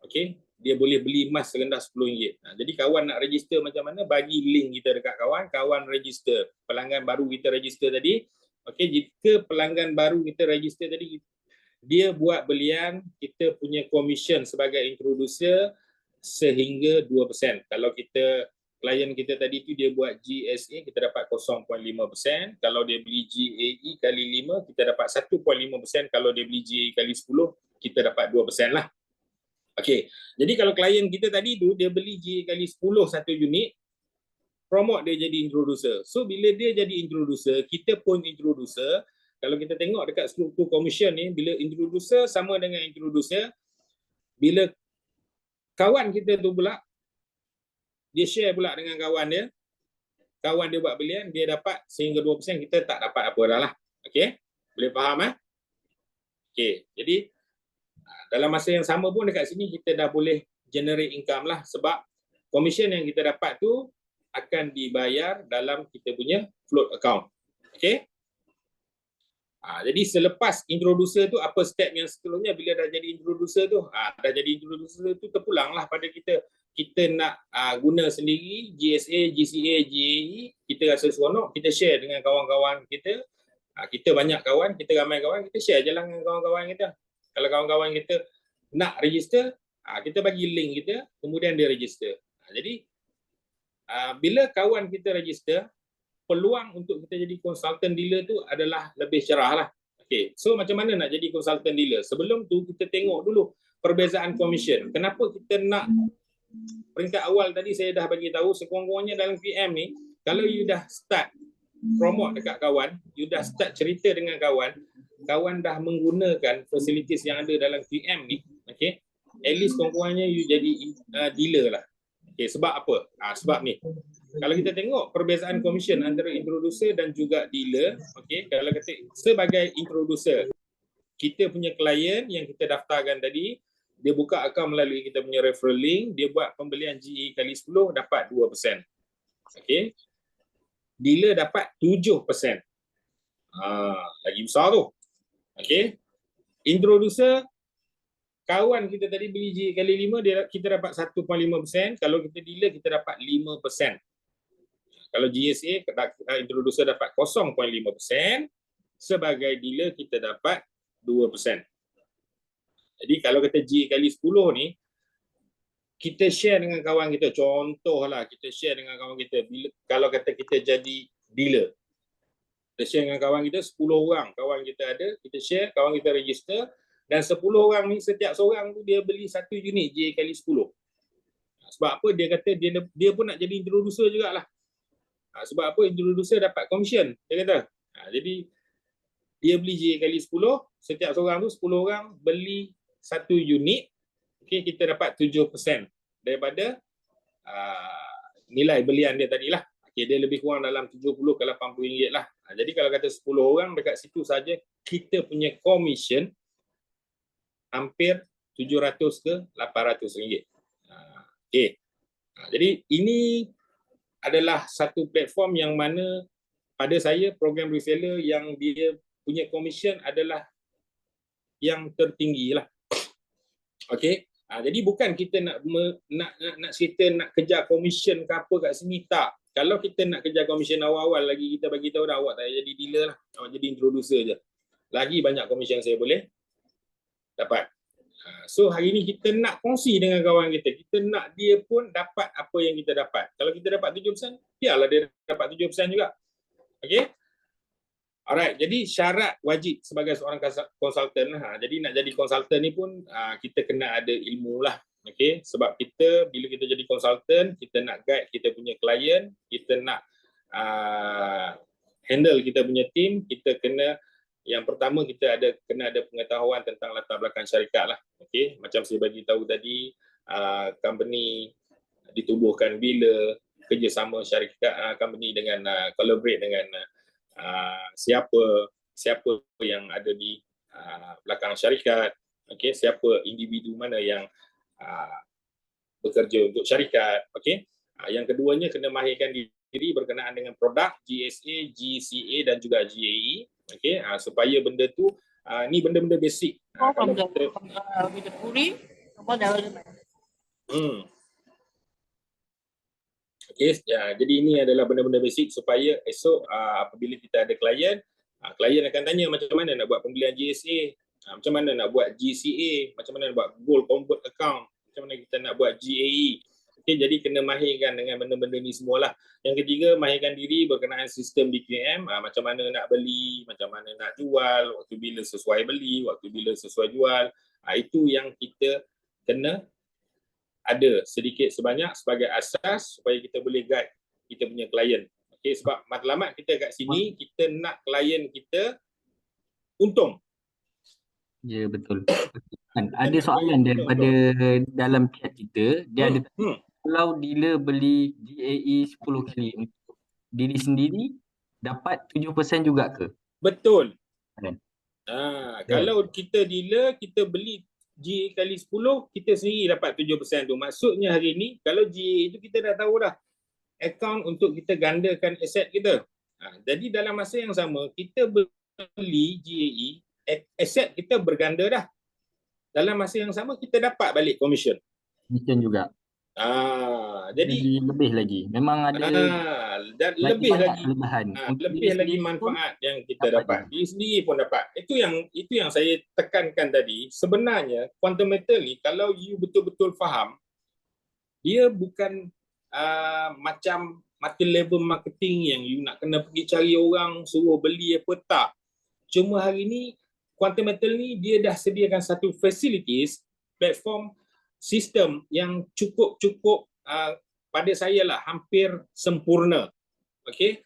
okey, dia boleh beli emas serendah RM10. Jadi kawan nak register macam mana, bagi link kita dekat kawan register. Pelanggan baru kita register tadi, okey, jika pelanggan baru kita register tadi, dia buat belian, kita punya commission sebagai introducer sehingga 2%. Kalau klien kita tadi tu dia buat GSA, kita dapat 0.5%. Kalau dia beli GAE kali 5, kita dapat 1.5%. Kalau dia beli GAE kali 10, kita dapat 2% lah. Okey, jadi kalau klien kita tadi tu dia beli GAE kali 10 satu unit, promote dia jadi introducer. So bila dia jadi introducer, kita pun introducer. Kalau kita tengok dekat struktur commission ni, bila introducer sama dengan introducer, bila kawan kita tu pula, dia share pula dengan kawan dia buat belian, dia dapat sehingga 2%, kita tak dapat apa dah lah. Okey, boleh faham Okey, jadi Dalam masa yang sama pun dekat sini kita dah boleh generate income lah, sebab commission yang kita dapat tu akan dibayar dalam kita punya float account. Okay? Jadi selepas introducer tu, apa step yang seterusnya bila dah jadi introducer tu? Dah jadi introducer tu terpulanglah pada kita. Kita nak guna sendiri GSA, GCA, GAE, kita rasa seronok, kita share dengan kawan-kawan kita. Kita banyak kawan, kita ramai kawan, kita share je lah dengan kawan-kawan kita. Kalau kawan-kawan kita nak register, kita bagi link kita, kemudian dia register. Jadi bila kawan kita register, peluang untuk kita jadi consultant dealer tu adalah lebih cerah lah. Okay. So macam mana nak jadi consultant dealer? Sebelum tu kita tengok dulu perbezaan commission. Kenapa kita nak, peringkat awal tadi saya dah bagi tahu, sekurang-kurangnya dalam VM ni, kalau you dah start promote dekat kawan, you dah start cerita dengan kawan, kawan dah menggunakan facilities yang ada dalam VM ni, okay, at least kurang-kurangnya you jadi dealer lah. Okay, sebab apa? Sebab ni, kalau kita tengok perbezaan commission antara introducer dan juga dealer, okay, kalau kata sebagai introducer, kita punya klien yang kita daftarkan tadi, dia buka akaun melalui kita punya referral link, dia buat pembelian GE kali 10 dapat 2%. Okay. Dealer dapat 7%. Lagi besar tu. Okay. Introducer, kawan kita tadi beli GE kali 5, kita dapat 1.5%. Kalau kita dealer, kita dapat 5%. Kalau GSA, introducer dapat 0.5%. Sebagai dealer, kita dapat 2%. Jadi kalau kata GE kali 10 ni, kita share dengan kawan kita. Contohlah, kita share dengan kawan kita. Kalau kata kita jadi dealer, kita share dengan kawan kita, 10 orang kawan kita ada, kita share, kawan kita register, dan 10 orang ni, setiap seorang tu dia beli 1 unit GE kali 10. Sebab apa? Dia kata dia pun nak jadi introducer jugalah. Sebab apa? Introducer dapat commission, dia kata. Jadi dia beli GE kali 10, setiap seorang tu 10 orang beli 1 unit, okay, kita dapat 7% daripada nilai belian dia tadilah. Okay, dia lebih kurang dalam 70 ke 80 ringgit lah. Jadi kalau kata 10 orang dekat situ saja, kita punya commission hampir 700 ke 800 ringgit. Okay. Jadi ini adalah satu platform yang mana pada saya program reseller yang dia punya commission adalah yang tertinggi lah. Okey. Jadi bukan kita nak cerita nak kejar commission ke apa kat sini, tak. Kalau kita nak kejar commission awal-awal lagi, kita bagi tahu dah, awak tak jadi dealer lah, awak jadi introducer je. Lagi banyak commission saya boleh dapat. So hari ni kita nak kongsi dengan kawan kita. Kita nak dia pun dapat apa yang kita dapat. Kalau kita dapat 7%, biarlah dia dapat 7% juga. Okey. Alright, jadi syarat wajib sebagai seorang konsultan lah. Jadi nak jadi konsultan ni pun kita kena ada ilmu lah. Okay? Sebab kita bila kita jadi konsultan, kita nak guide kita punya klien, kita nak handle kita punya team, kita kena, yang pertama kita kena ada pengetahuan tentang latar belakang syarikat lah. Okay? Macam saya bagi tahu tadi, company ditubuhkan bila, kerjasama syarikat company dengan collaborate dengan siapa yang ada di belakang syarikat, okey, siapa individu mana yang bekerja untuk syarikat, okey. Yang keduanya kena mahirkan diri berkenaan dengan produk GSA, GCA dan juga GAE, okey, supaya benda tu ni benda-benda basic. Kalau kita Okay, jadi ini adalah benda-benda basic supaya esok apabila kita ada klien, klien akan tanya macam mana nak buat pembelian GSA, macam mana nak buat GCA, macam mana nak buat Gold Convert Account, macam mana kita nak buat GAE. Okay, jadi kena mahirkan dengan benda-benda ni semualah. Yang ketiga, mahirkan diri berkenaan sistem DQM, macam mana nak beli, macam mana nak jual, waktu bila sesuai beli, waktu bila sesuai jual. Itu yang kita kena ada sedikit sebanyak sebagai asas supaya kita boleh guide kita punya klien. Okey, sebab matlamat kita kat sini, kita nak klien kita untung. Ya, betul. Ada soalan daripada dalam chat kita, dia ada kalau dealer beli GAE 10 kali untuk diri sendiri, dapat 7% juga ke? Betul. Kalau kita dealer, kita beli GA kali 10, kita sendiri dapat 7% tu. Maksudnya hari ni, kalau GA itu kita dah tahu dah, akaun untuk kita gandakan aset kita. Jadi dalam masa yang sama, kita beli GAE, aset kita berganda dah. Dalam masa yang sama, kita dapat balik commission. Commission juga. Jadi lebih lagi. Memang ada dan lebih lagi kelebihan. lebih lagi manfaat yang kita dapat. Diri sendiri pun dapat. Itu yang saya tekankan tadi. Sebenarnya quantum metal ni, kalau you betul-betul faham, dia bukan macam multi-level marketing yang you nak kena pergi cari orang suruh beli apa, tak. Cuma hari ni quantum metal ni dia dah sediakan satu facilities, platform, sistem yang cukup pada saya lah hampir sempurna. Okey.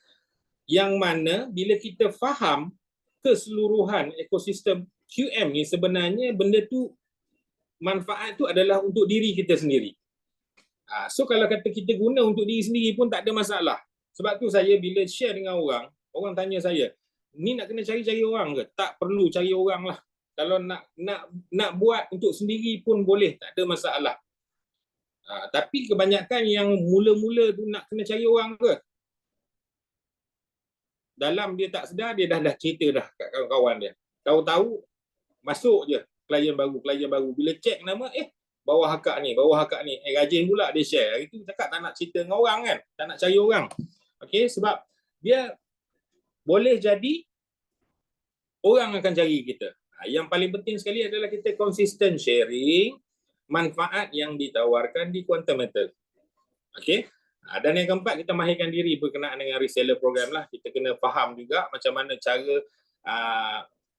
Yang mana bila kita faham keseluruhan ekosistem QM ni, sebenarnya benda tu, manfaat tu adalah untuk diri kita sendiri. So kalau kata kita guna untuk diri sendiri pun tak ada masalah. Sebab tu saya bila share dengan orang, orang tanya saya, ni nak kena cari-cari orang ke? Tak perlu cari orang lah. Kalau nak buat untuk sendiri pun boleh, tak ada masalah. Tapi kebanyakan yang mula-mula tu nak kena cari orang ke? Dalam dia tak sedar, dia dah cerita dah kat kawan-kawan dia. Tahu-tahu masuk je klien baru. Bila cek nama, bawah akak ni. Rajin pula dia share. Hari tu cakap tak nak cerita dengan orang kan, tak nak cari orang. Okey, sebab dia boleh jadi orang akan cari kita. Yang paling penting sekali adalah kita konsisten sharing manfaat yang ditawarkan di quantum metal. Okey. Dan yang keempat, kita mahirkan diri berkenaan dengan reseller program lah. Kita kena faham juga macam mana cara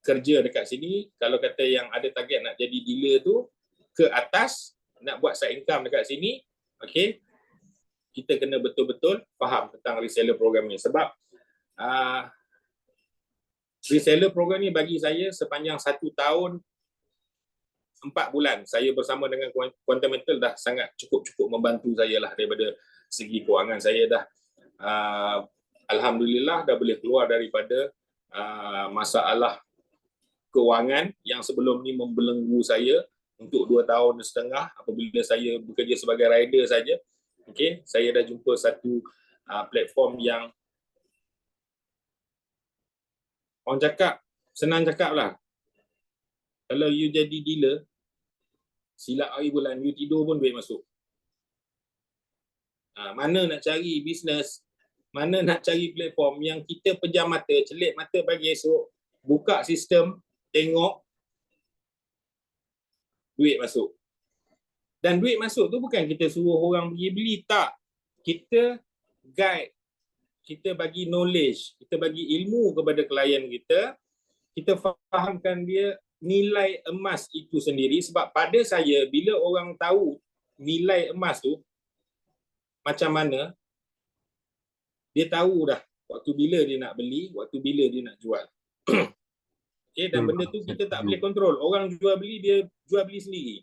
kerja dekat sini. Kalau kata yang ada target nak jadi dealer tu ke atas, nak buat side income dekat sini, okey, kita kena betul-betul faham tentang reseller program ni. Sebab reseller program ni bagi saya sepanjang 1 tahun 4 bulan saya bersama dengan Quantum Metal dah sangat cukup membantu saya lah. Daripada segi kewangan saya dah alhamdulillah dah boleh keluar daripada masalah kewangan yang sebelum ni membelenggu saya untuk 2 tahun setengah apabila saya bekerja sebagai rider saja. Okey, saya dah jumpa satu platform yang orang cakap, senang cakap lah, kalau you jadi dealer, silap hari bulan you tidur pun duit masuk. Mana nak cari bisnes, mana nak cari platform yang kita pejam mata, celik mata pagi esok, buka sistem, tengok, duit masuk. Dan duit masuk tu bukan kita suruh orang pergi beli, tak. Kita guide, kita bagi knowledge, kita bagi ilmu kepada klien kita, kita fahamkan dia nilai emas itu sendiri. Sebab pada saya, bila orang tahu nilai emas tu macam mana, dia tahu dah waktu bila dia nak beli, waktu bila dia nak jual. Okay, dan benda tu kita tak boleh kontrol. Orang jual beli, dia jual beli sendiri.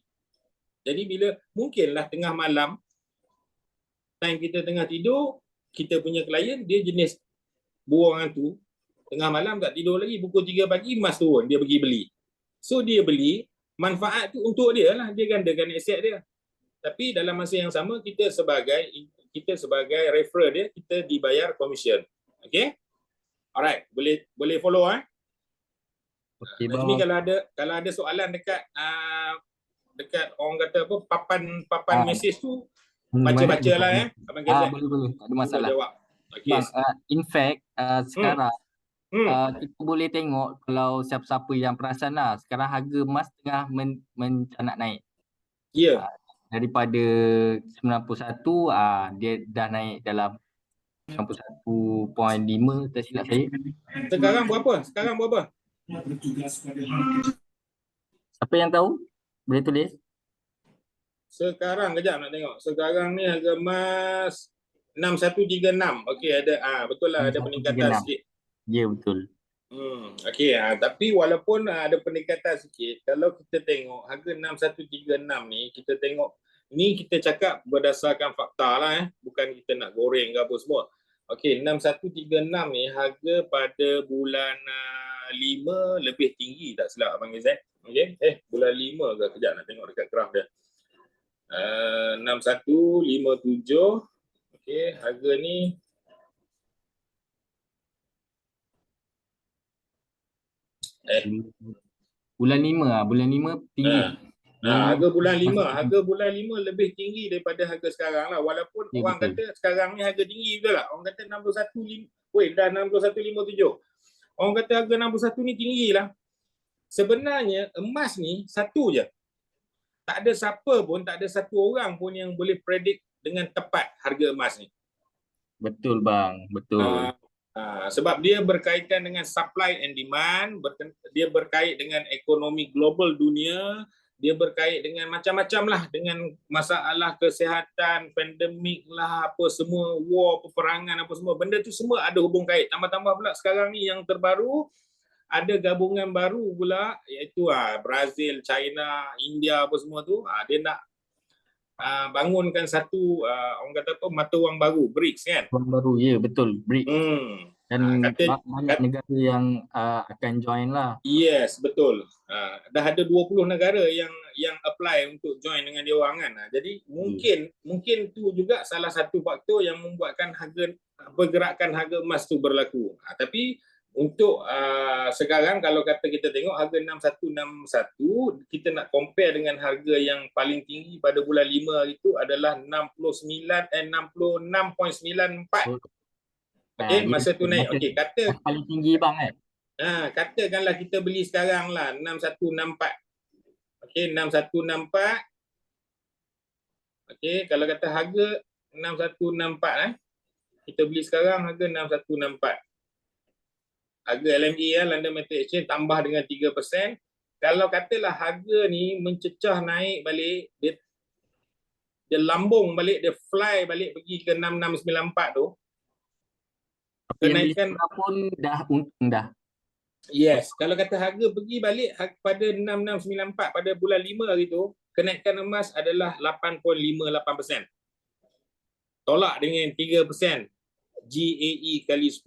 Jadi bila mungkinlah tengah malam, time kita tengah tidur, kita punya klien, dia jenis buang tu, tengah malam tak tidur lagi, pukul 3 pagi, emas turun, dia pergi beli. So dia beli, manfaat tu untuk dia lah, dia gandakan aset dia. Tapi dalam masa yang sama, kita sebagai referrer dia, kita dibayar commission. Okay? Alright, boleh follow Okay, Nazmi, kalau ada soalan dekat orang kata apa, papan mesej tu, baca-baca lah boleh, tak ada masalah. Jawab. Okay. Bang, in fact, sekarang kita boleh tengok kalau siapa-siapa yang perasan lah, sekarang harga emas tengah mencanak naik. Ya. Daripada 91, dia dah naik dalam 91.5 tak silap saya. Sekarang berapa? Siapa yang tahu? Boleh tulis. Sekarang kejap nak tengok. Sekarang ni harga emas 6136. Okey, ada betul lah, ada peningkatan sikit. Ya, betul. Okey, tapi walaupun ada peningkatan sikit, kalau kita tengok harga 6136 ni, kita tengok ni, kita cakap berdasarkan fakta lah, bukan kita nak goreng ke apa semua. Okey, 6136 ni harga pada bulan 5 lebih tinggi tak silap Abang Zat. Okey, bulan 5 ke, kejap nak tengok dekat graf dia. 6157. Okey, harga ni Bulan 5 bulan 5 tinggi. harga bulan 5 lebih tinggi daripada harga sekarang lah, walaupun Ya, orang betul. kata sekarang ni harga tinggi betul tak? Orang kata 61 dah 6157. Orang kata harga 61 ni tinggi lah. Sebenarnya emas ni satu je. Tak ada siapa pun, tak ada satu orang pun yang boleh predict dengan tepat harga emas ni. Betul bang, betul. Sebab dia berkaitan dengan supply and demand, dia berkait dengan ekonomi global dunia, dia berkait dengan macam-macam lah, dengan masalah kesihatan, pandemik lah, apa semua, war, peperangan, apa semua. Benda tu semua ada hubung kait. Tambah-tambah pula sekarang ni yang terbaru, ada gabungan baru pula, iaitu Brazil, China, India, apa semua tu. Dia nak bangunkan satu orang kata apa, mata wang baru, BRICS kan. Wang baru, ya betul, BRICS. Dan banyak negara yang akan join lah. Yes, betul. Dah ada 20 negara yang apply untuk join dengan dia orang kan. Jadi mungkin tu juga salah satu faktor yang membuatkan pergerakan harga emas tu berlaku. Tapi untuk sekarang kalau kata kita tengok harga 6161, kita nak compare dengan harga yang paling tinggi pada bulan 5 hari tu adalah 66.94. Okey, masa tu naik. Okey, kata paling tinggi bang kan. Katakanlah kita beli sekarang lah 6164. Okey, 6164. Okey, kalau kata harga 6164 kita beli sekarang harga 6164. Harga LME London Metal Exchange tambah dengan 3%. Kalau katalah harga ni mencecah naik balik, dia lambung balik, dia fly balik pergi ke 6694 tu. Kenaikan pun dah untung dah. Yes, kalau kata harga pergi balik pada 6694 pada bulan 5 hari tu, kenaikan emas adalah 8.58%. Tolak dengan 3%. GAE kali 10,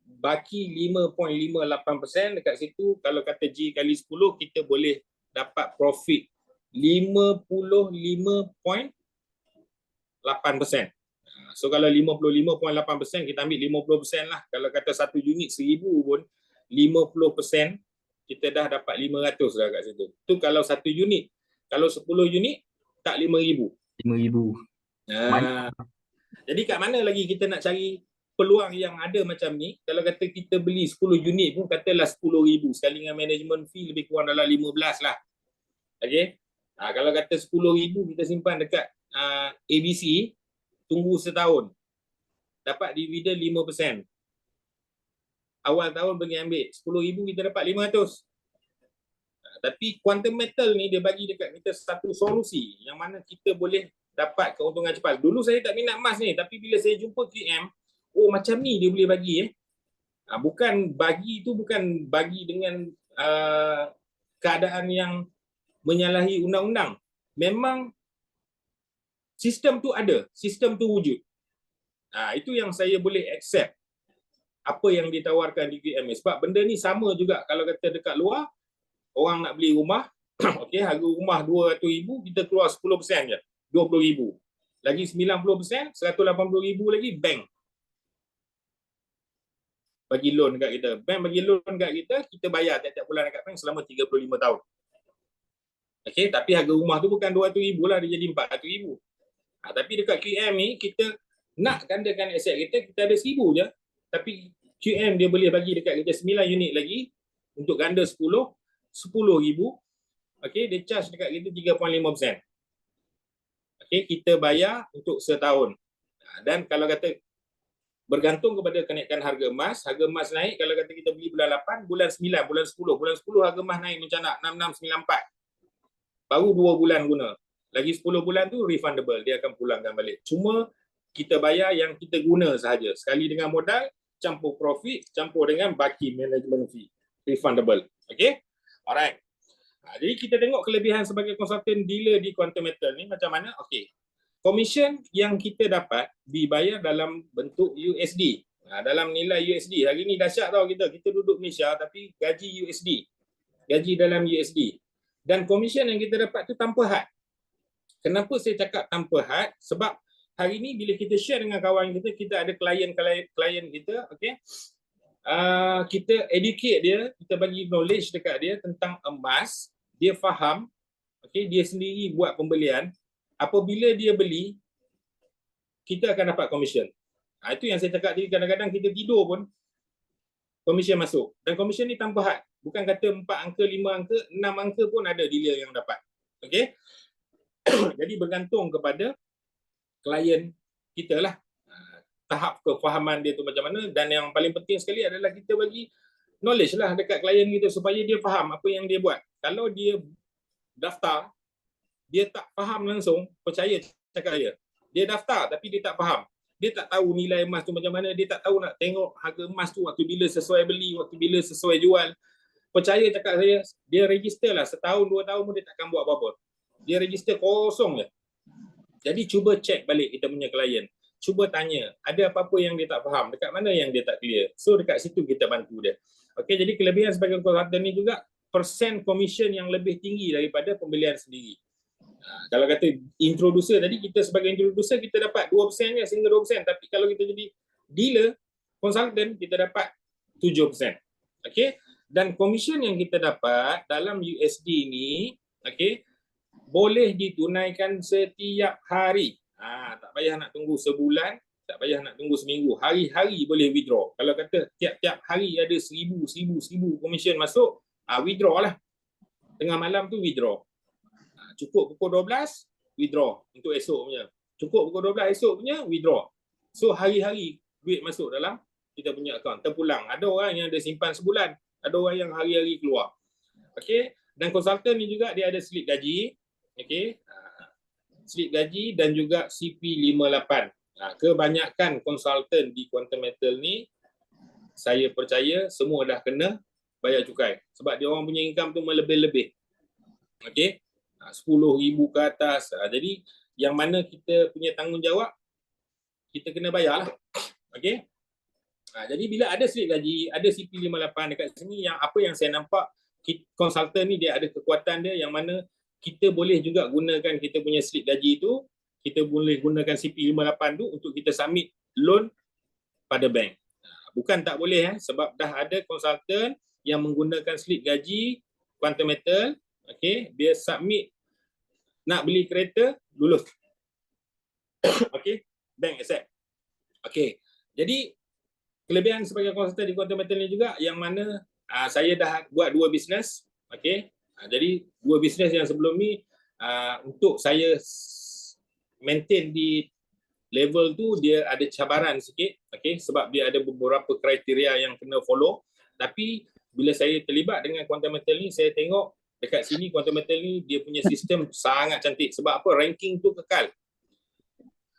baki 5.58%. Dekat situ kalau kata G kali 10, kita boleh dapat profit 55.8%. So kalau 55.8%, kita ambil 50% lah. Kalau kata satu unit 1000 pun, 50% kita dah dapat 500 dah kat situ. Tu kalau satu unit. Kalau 10 unit tak 5000. 5000. Jadi kat mana lagi kita nak cari peluang yang ada macam ni? Kalau kata kita beli 10 unit pun katalah 10,000 sekali dengan management fee lebih kurang dalam 15 lah. Okey. Kalau kata 10,000 kita simpan dekat ABC, tunggu setahun. Dapat dividen 5%. Awal tahun pergi ambil 10,000, kita dapat 500. Tapi quantum metal ni dia bagi dekat kita satu solusi yang mana kita boleh dapat keuntungan cepat. Dulu saya tak minat emas ni, tapi bila saya jumpa QM, macam ni dia boleh bagi. Bukan bagi tu, bukan bagi dengan keadaan yang menyalahi undang-undang. Memang sistem tu ada, sistem tu wujud. Itu yang saya boleh accept apa yang ditawarkan di QM. Sebab benda ni sama juga kalau kata dekat luar, orang nak beli rumah, okey, harga rumah 200,000, kita keluar 10% je, 20,000. Lagi 90%, 180,000 lagi bank bagi loan dekat kita. Bank bagi loan dekat kita, kita bayar tiap-tiap bulan dekat bank selama 35 tahun. Okey, tapi harga rumah tu bukan 200,000 lah, dia jadi 400,000. Tapi dekat QM ni, kita nak gandakan aset kita, kita ada 1,000 je. Tapi QM dia boleh bagi dekat kita 9 unit lagi untuk ganda 10,000. Okey, dia charge dekat kita 3.5%. Okey, kita bayar untuk setahun. Dan kalau kata bergantung kepada kenaikan harga emas naik, kalau kata kita beli bulan 8, bulan 9, bulan 10 harga emas naik macam nak 6694. Baru 2 bulan guna. Lagi 10 bulan tu refundable, dia akan pulangkan balik. Cuma kita bayar yang kita guna sahaja. Sekali dengan modal, campur profit, campur dengan baki management fee. Refundable. Okay? Alright. Jadi kita tengok kelebihan sebagai konsultan dealer di quantum metal ni macam mana? Okay. Commission yang kita dapat dibayar dalam bentuk USD. Dalam nilai USD. Hari ni dahsyat tau kita. Kita duduk Malaysia tapi gaji USD. gaji dalam USD. Dan komisen yang kita dapat tu tanpa had. Kenapa saya cakap tanpa had? Sebab hari ni bila kita share dengan kawan kita, kita ada klien kita, okey. Kita educate dia, kita bagi knowledge dekat dia tentang emas, dia faham, okey, dia sendiri buat pembelian. Apabila dia beli, kita akan dapat komisen. Itu yang saya cakap tadi, kadang-kadang kita tidur pun komisen masuk. Dan komisen ni tanpa had. Bukan kata 4 angka, 5 angka, 6 angka pun ada dealer yang dapat. Okey. Jadi bergantung kepada klien kita lah. Tahap kefahaman dia tu macam mana, dan yang paling penting sekali adalah kita bagi knowledge lah dekat klien kita supaya dia faham apa yang dia buat. Kalau dia daftar, dia tak faham langsung, percaya cakap dia. Dia daftar tapi dia tak faham. Dia tak tahu nilai emas tu macam mana, dia tak tahu nak tengok harga emas tu waktu bila sesuai beli, waktu bila sesuai jual. Percaya cakap saya, dia register lah setahun, 2 tahun pun dia takkan buat apa-apa. Dia register kosong je. Jadi cuba check balik kita punya klien. Cuba tanya, ada apa-apa yang dia tak faham, dekat mana yang dia tak clear. So dekat situ kita bantu dia. Okey, jadi kelebihan sebagai konsultan ni juga persen komisen yang lebih tinggi daripada pembelian sendiri. Kalau kata introducer tadi, kita sebagai introducer kita dapat 2% je, sehingga 2%. Tapi kalau kita jadi dealer, konsultan, kita dapat 7%. Okey. Dan komisen yang kita dapat dalam USD ni, okey, boleh ditunaikan setiap hari. Tak payah nak tunggu sebulan, tak payah nak tunggu seminggu. Hari-hari boleh withdraw. Kalau kata tiap-tiap hari ada 1,000 komisen masuk, withdraw lah. Tengah malam tu withdraw. Cukup pukul 12, withdraw untuk esok punya. Cukup pukul 12 esok punya, withdraw. So hari-hari duit masuk dalam kita punya akaun, terpulang. Ada orang yang ada simpan sebulan, ada orang yang hari-hari keluar. Okey, dan konsultan ni juga dia ada slip gaji, okey. Slip gaji dan juga CP58. Kebanyakan konsultan di Quantum Metal ni, saya percaya semua dah kena bayar cukai. Sebab dia orang punya income tu melebih-lebih. Okey, 10,000 ke atas. Jadi yang mana kita punya tanggungjawab, kita kena bayar lah. Okey. Jadi bila ada slip gaji, ada CP58 dekat sini, yang apa yang saya nampak, konsultan ni dia ada kekuatan dia yang mana kita boleh juga gunakan kita punya slip gaji tu, kita boleh gunakan CP58 tu untuk kita submit loan pada bank. Bukan tak boleh, sebab dah ada konsultan yang menggunakan slip gaji Quantum Metal, okey, dia submit nak beli kereta, lulus. Okey, bank accept. Okey. Jadi kelebihan sebagai konsultan di Quantum Metal ni juga yang mana saya dah buat 2 bisnes, okey. Jadi 2 bisnes yang sebelum ni untuk saya maintain di level tu dia ada cabaran sikit, okey, sebab dia ada beberapa kriteria yang kena follow. Tapi bila saya terlibat dengan Quantum Metal ni, saya tengok dekat sini Quantum Metal ni dia punya sistem sangat cantik. Sebab apa? Ranking tu kekal.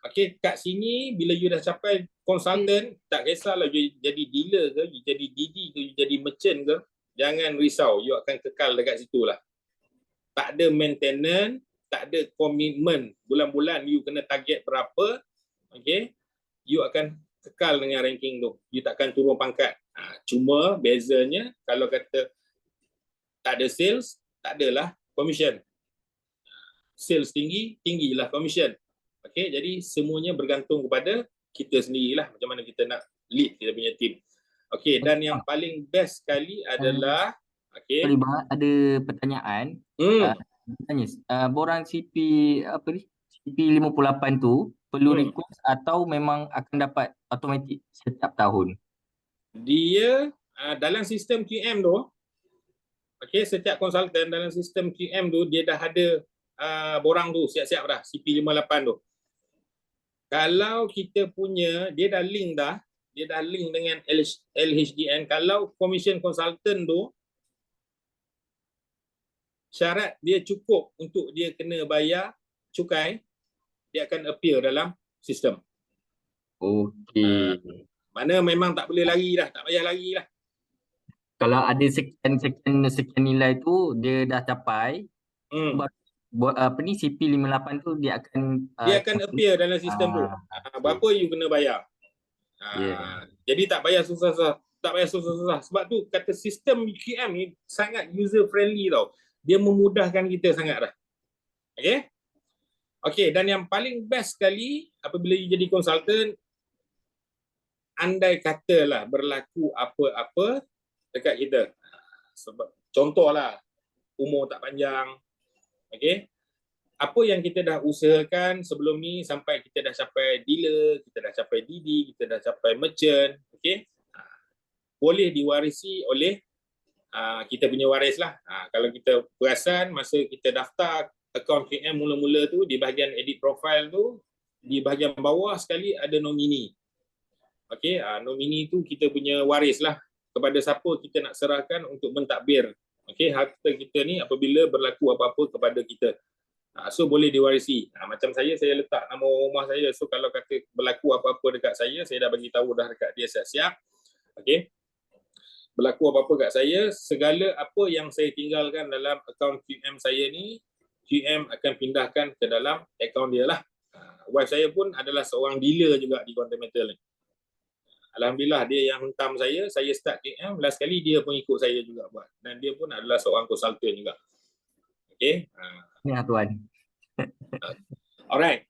Okey, kat sini bila you dah capai konsultan, tak kisahlah you jadi dealer ke, you jadi DD ke, you jadi merchant ke, jangan risau, you akan kekal dekat situ lah. Tak ada maintenance, tak ada komitmen bulan-bulan you kena target berapa, okey, you akan kekal dengan ranking tu. You takkan turun pangkat. Cuma bezanya kalau kata tak ada sales, tak adalah commission. Sales tinggi, tinggilah commission. Okey, jadi semuanya bergantung kepada kita sendirilah macam mana kita nak lead kita punya team. Okey, dan yang paling best sekali adalah okey. Ada pertanyaan. Tanya, borang CP apa ni? CP58 tu perlu request atau memang akan dapat automatik setiap tahun? Dia dalam sistem QM tu, okey, setiap konsultan dalam sistem QM tu dia dah ada borang tu siap-siap dah CP58 tu. Kalau kita punya dia dah link dengan LHDN. Kalau komisen konsultan tu syarat dia cukup untuk dia kena bayar cukai, dia akan appear dalam sistem. Okey. Mana memang tak boleh lari dah, tak payah lari lah. Kalau ada sekian nilai tu dia dah capai, buat apa ni CP58 tu dia akan appear dalam sistem tu. Berapa you kena bayar. Jadi tak payah susah-susah. Tak payah susah-susah. Sebab tu kata sistem QM ni sangat user friendly tau. Dia memudahkan kita sangat dah. Okay? Okay, dan yang paling best sekali apabila you jadi konsultan, andai katalah berlaku apa-apa dekat kita. Sebab contohlah umur tak panjang. Okay? Apa yang kita dah usahakan sebelum ni sampai kita dah capai dealer, kita dah capai DD, kita dah capai merchant, okay? Boleh diwarisi oleh kita punya waris lah. Kalau kita perasan masa kita daftar akaun QM mula-mula tu, di bahagian edit profile tu, di bahagian bawah sekali ada nomini. Okay, nomini tu kita punya waris lah, kepada siapa kita nak serahkan untuk mentadbir. Okay, harta kita ni apabila berlaku apa-apa kepada kita. So boleh diwarisi. Macam saya letak nama rumah saya. So kalau kata berlaku apa-apa dekat saya dah bagi tahu dah dekat dia siap-siap. Okay. Berlaku apa-apa kat saya, segala apa yang saya tinggalkan dalam akaun QM saya ni, QM akan pindahkan ke dalam akaun dia lah. Wife saya pun adalah seorang dealer juga di Quantum Metal ni. Alhamdulillah dia yang hentam saya start QM, last kali dia pun ikut saya juga buat. Dan dia pun adalah seorang konsultan juga. Okay. Ya tuan. Alright.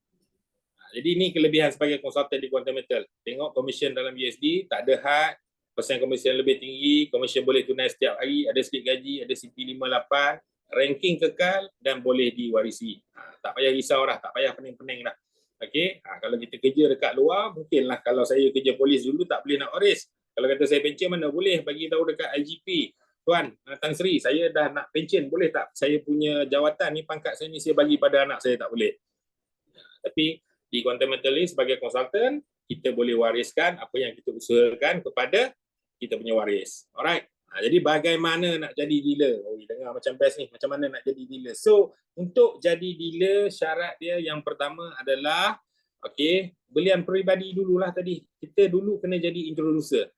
Jadi ini kelebihan sebagai konsultan di Quantum Metal. Tengok commission dalam USD, tak ada had, persen komisen lebih tinggi, komisen boleh tunai setiap hari, ada slip gaji, ada CP58, ranking kekal dan boleh diwarisi. Tak payah risau dah, tak payah pening-pening dah. Okey, kalau kita kerja dekat luar, mungkinlah kalau saya kerja polis dulu tak boleh nak waris. Kalau kata saya pencen mana boleh bagi tahu dekat IGP, Tuan Tan Sri, saya dah nak pencen, boleh tak saya punya jawatan ni, pangkat saya ni saya bagi pada anak saya? Tak boleh. Tapi di Quantum Metal ni sebagai konsultan, kita boleh wariskan apa yang kita usahakan kepada kita punya waris. Alright. Jadi bagaimana nak jadi dealer? Dengar macam best ni. Macam mana nak jadi dealer? So, untuk jadi dealer, syarat dia yang pertama adalah belian peribadi dululah tadi. Kita dulu kena jadi introducer.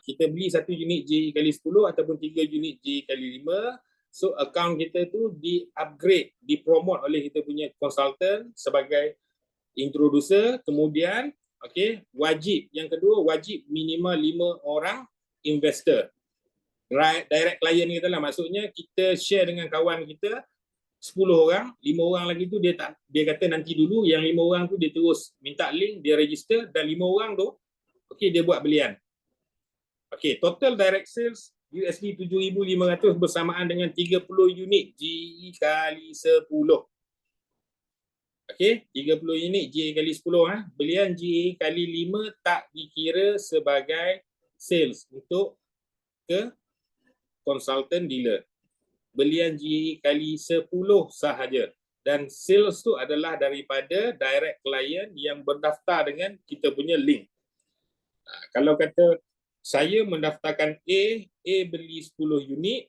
Kita beli 1 unit J kali 10 ataupun 3 unit J kali 5. So, akaun kita tu di-upgrade, dipromote oleh kita punya konsultan sebagai introducer. Kemudian wajib, yang kedua wajib minimal 5 orang investor, direct client kita lah. Maksudnya kita share dengan kawan kita 10 orang, 5 orang lagi tu dia kata nanti dulu, yang 5 orang tu dia terus minta link, dia register, dan 5 orang tu dia buat belian. Total direct sales USD 7,500 bersamaan dengan 30 unit G kali 10. 30 unit J kali 10. Belian J kali 5 tak dikira sebagai sales untuk ke konsultan dealer. Belian J kali 10 sahaja. Dan sales tu adalah daripada direct client yang berdaftar dengan kita punya link. Kalau kata saya mendaftarkan A beli 10 unit,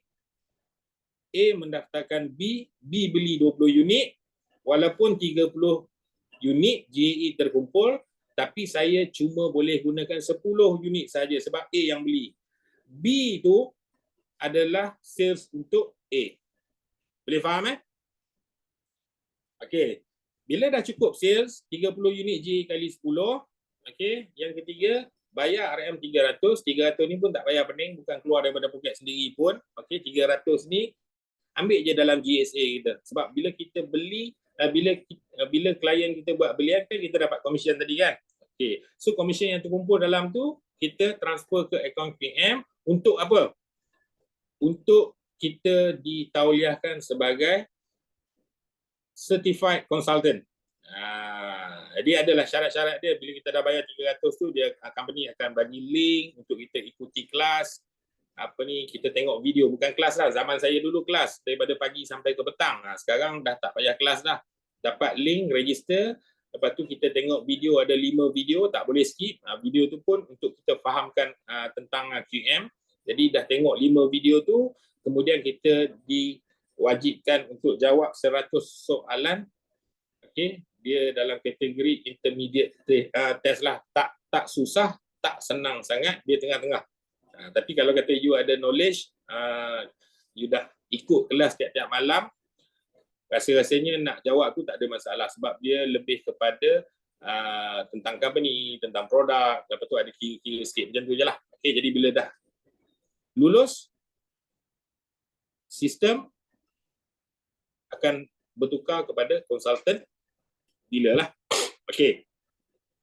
A mendaftarkan B beli 20 unit, walaupun 30 unit JE terkumpul, tapi saya cuma boleh gunakan 10 unit saja sebab A yang beli. B tu adalah sales untuk A. Boleh faham bila dah cukup sales 30 unit J kali 10, yang ketiga bayar RM 300. 300 ni pun tak payah pening, bukan keluar daripada poket sendiri pun. 300 ni ambil je dalam GSA kita. Sebab bila kita beli, bila klien kita buat belian kan kita dapat komisen tadi kan. So komisen yang terkumpul dalam tu kita transfer ke akaun QM untuk apa? Untuk kita ditauliahkan sebagai certified consultant. Jadi adalah syarat-syarat dia. Bila kita dah bayar 300 tu, dia company akan bagi link untuk kita ikuti kelas. Kita tengok video, bukan kelas lah. Zaman saya dulu kelas daripada pagi sampai ke petang. Sekarang dah tak payah kelas dah. Dapat link, register. Lepas tu kita tengok video, ada 5 video, tak boleh skip. Video tu pun untuk kita fahamkan tentang QM. Jadi dah tengok 5 video tu, kemudian kita diwajibkan untuk jawab 100 soalan. Dia dalam kategori intermediate test lah. Tak susah, tak senang sangat, dia tengah-tengah. Tapi kalau kata you ada knowledge, you dah ikut kelas tiap-tiap malam, rasa-rasanya nak jawab tu tak ada masalah sebab dia lebih kepada tentang company, tentang produk, lepas tu ada kira-kira sikit macam tu je lah. Okey, jadi bila dah lulus, sistem akan bertukar kepada konsultan dealer lah. Okey.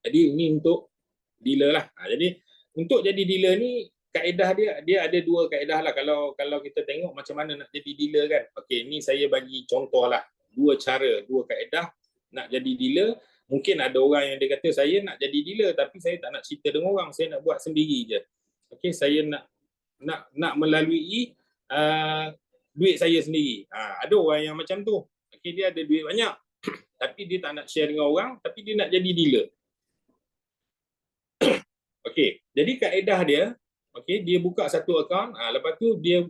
Jadi ini untuk dealer lah. Jadi untuk jadi dealer ni kaedah dia ada dua kaedah lah kalau kita tengok macam mana nak jadi dealer kan. Okey, ni saya bagi contoh lah. Dua cara, dua kaedah nak jadi dealer. Mungkin ada orang yang dia kata saya nak jadi dealer tapi saya tak nak cerita dengan orang, saya nak buat sendiri je. Okey, saya nak melalui duit saya sendiri. Ada orang yang macam tu. Okey, dia ada duit banyak tapi dia tak nak share dengan orang, tapi dia nak jadi dealer. Okey, jadi kaedah dia, okey, dia buka satu akaun, lepas tu dia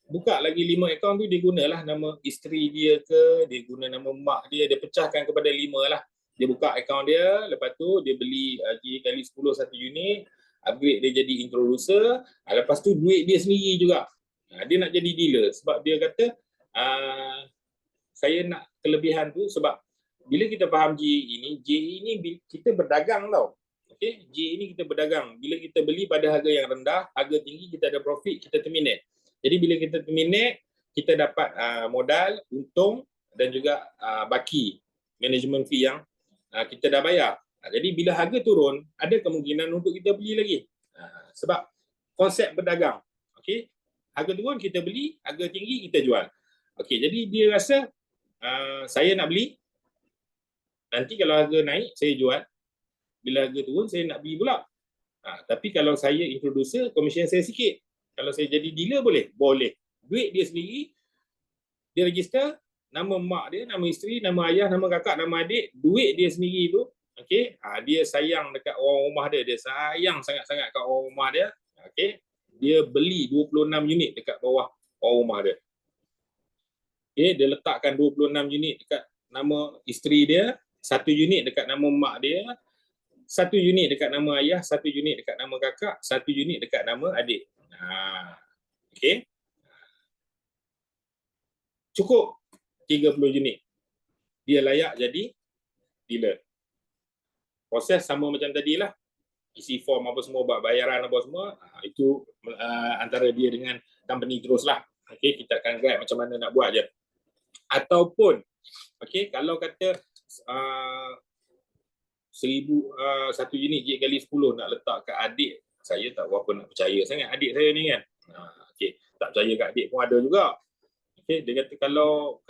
buka lagi 5 akaun tu, dia gunalah nama isteri dia ke, dia guna nama mak dia pecahkan kepada 5 lah. Dia buka akaun dia, lepas tu dia beli kali 10 satu unit, upgrade dia jadi introducer, lepas tu duit dia sendiri juga. Dia nak jadi dealer sebab dia kata saya nak kelebihan tu sebab bila kita faham JE ini kita berdagang tau. Okey, JE ini kita berdagang. Bila kita beli pada harga yang rendah, harga tinggi kita ada profit, kita terminate. Jadi bila kita terminate, kita dapat modal, untung dan juga baki management fee yang kita dah bayar. Jadi bila harga turun, ada kemungkinan untuk kita beli lagi. Sebab konsep berdagang. Okey, harga turun kita beli, harga tinggi kita jual. Okey, jadi dia rasa saya nak beli, nanti kalau harga naik saya jual, bila harga turun saya nak beli pula. Tapi kalau saya introducer, komisen saya sikit. Kalau saya jadi dealer boleh? Boleh. Duit dia sendiri, dia register, nama mak dia, nama isteri, nama ayah, nama kakak, nama adik, duit dia sendiri tu, okey, dia sayang dekat orang rumah dia, dia sayang sangat-sangat kat orang rumah dia, okey, dia beli 26 unit dekat bawah orang rumah dia. Okey, dia letakkan 26 unit dekat nama isteri dia, 1 unit dekat nama mak dia, 1 unit dekat nama ayah, 1 unit dekat nama kakak, 1 unit dekat nama adik. Okey. Cukup 30 unit. Dia layak jadi dealer. Proses sama macam tadilah. Isi form apa semua, buat bayaran apa semua, itu antara dia dengan company teruslah. Okey, kita akan guide macam mana nak buat je. Ataupun okey, kalau kata 1 unit J kali 10 nak letak kat adik, saya tak berapa nak percaya sangat adik saya ni kan. Okey, tak percaya kat adik pun ada juga. Okey, dia kata kalau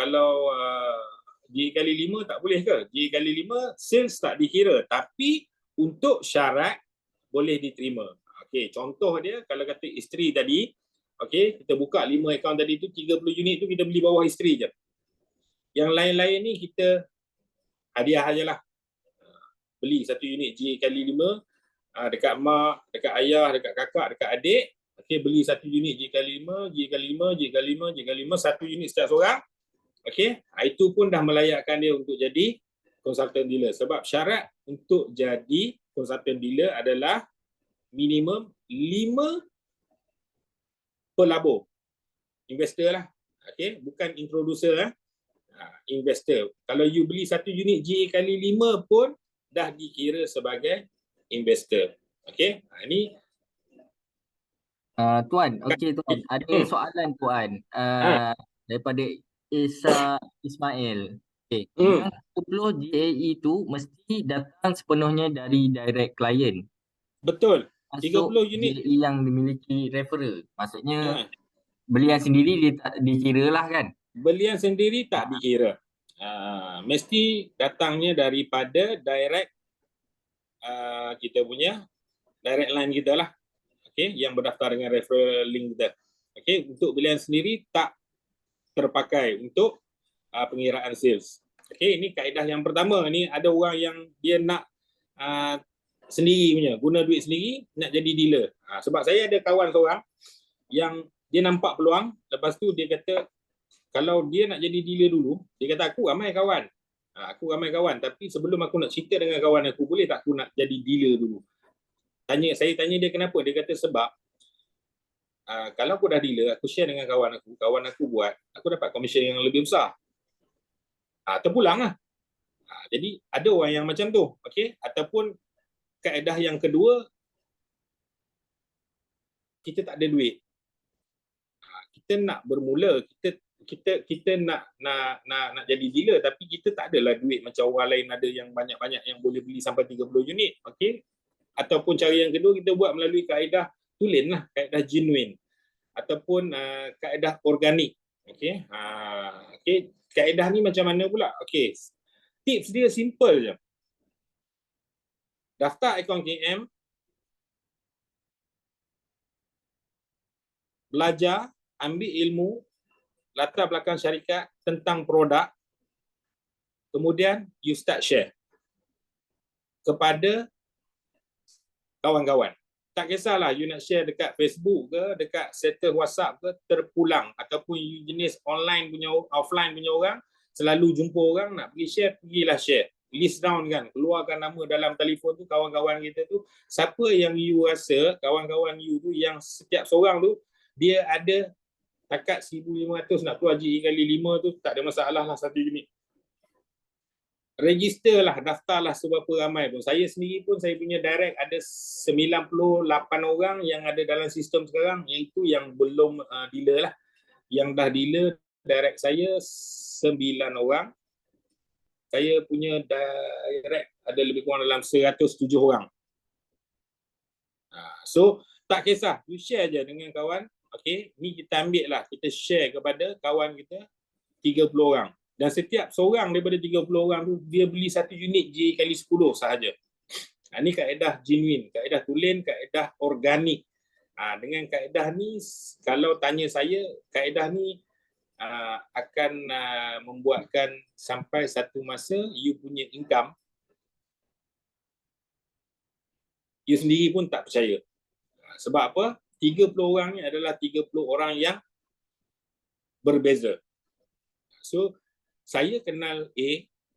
J kali 5 tak boleh ke? J kali 5 sales tak dikira, tapi untuk syarat boleh diterima. Okey, contoh dia kalau kata isteri tadi, okey, kita buka 5 akaun tadi tu, 30 unit tu kita beli bawah isteri je. Yang lain-lain ni kita hadiah ajalah. Beli 1 unit J kali 5 dekat mak, dekat ayah, dekat kakak, dekat adik. Okey, beli 1 unit J kali 5, J kali 5, J kali 5, J kali 5, 1 unit setiap seorang. Okey, itu pun dah melayakkan dia untuk jadi konsultan dealer. Sebab syarat untuk jadi konsultan dealer adalah minimum 5 pelabur. Investor lah. Okey, bukan introducer investor. Kalau you beli 1 unit J kali 5 pun dah dikira sebagai investor. Okey, ini Tuan, okey Tuan, ada soalan Tuan daripada Isa Ismail. Okey, yang 10 JAE tu mesti datang sepenuhnya dari direct client. betul. Masuk 30 unit JAE yang dimiliki referral. Maksudnya belian sendiri dia tak dikira lah kan? belian sendiri tak dikira. Mesti datangnya daripada direct kita punya direct line kita lah. Okey, yang berdaftar dengan referral link kita. Okey, untuk belian sendiri tak terpakai untuk pengiraan sales. Okey, ini kaedah yang pertama. Ni ada orang yang dia nak sendiri punya, guna duit sendiri nak jadi dealer. Sebab saya ada kawan seorang yang dia nampak peluang, lepas tu dia kata kalau dia nak jadi dealer dulu, dia kata aku ramai kawan. Aku ramai kawan, tapi sebelum aku nak cerita dengan kawan aku, boleh tak aku nak jadi dealer dulu? Saya tanya dia kenapa, dia kata sebab kalau aku dah dealer, aku share dengan kawan aku buat, aku dapat komisen yang lebih besar. Terpulang lah. Jadi ada orang yang macam tu, okey? Ataupun kaedah yang kedua, kita tak ada duit. Kita nak bermula, kita nak jadi dealer, tapi kita tak adalah duit macam orang lain ada yang banyak-banyak yang boleh beli sampai 30 unit. Okey. Ataupun cara yang kedua, kita buat melalui kaedah tulen lah, kaedah genuine ataupun kaedah organik. Okey. Okey, kaedah ni macam mana pula? Okey. Tips dia simple je. Daftar akaun KM, belajar, ambil ilmu latar belakang syarikat tentang produk, kemudian you start share kepada kawan-kawan. Tak kisahlah you nak share dekat Facebook ke, dekat status WhatsApp ke, terpulang, ataupun you jenis online punya, offline punya orang, selalu jumpa orang nak pergi share, pergilah share. List down kan, keluarkan nama dalam telefon tu, kawan-kawan kita tu, siapa yang you rasa, kawan-kawan you tu yang setiap seorang tu, dia ada takat 1,500 nak keluar GE kali 5 tu, tak ada masalah lah 1 unit. Register lah, daftarlah seberapa ramai pun. Saya sendiri pun, saya punya direct ada 98 orang yang ada dalam sistem sekarang, iaitu yang belum dealer lah. Yang dah dealer, direct saya 9 orang. Saya punya direct ada lebih kurang dalam 107 orang. So, tak kisah, you share je dengan kawan. Okey, ni kita ambil lah, kita share kepada kawan kita 30 orang. Dan setiap seorang daripada 30 orang tu, dia beli 1 unit J kali 10 sahaja. Ini kaedah genuine, kaedah tulen, kaedah organik. Dengan kaedah ni, kalau tanya saya, kaedah ni akan membuatkan sampai satu masa you punya income, you sendiri pun tak percaya. Sebab apa? 30 orang ni adalah 30 orang yang berbeza. So, saya kenal A,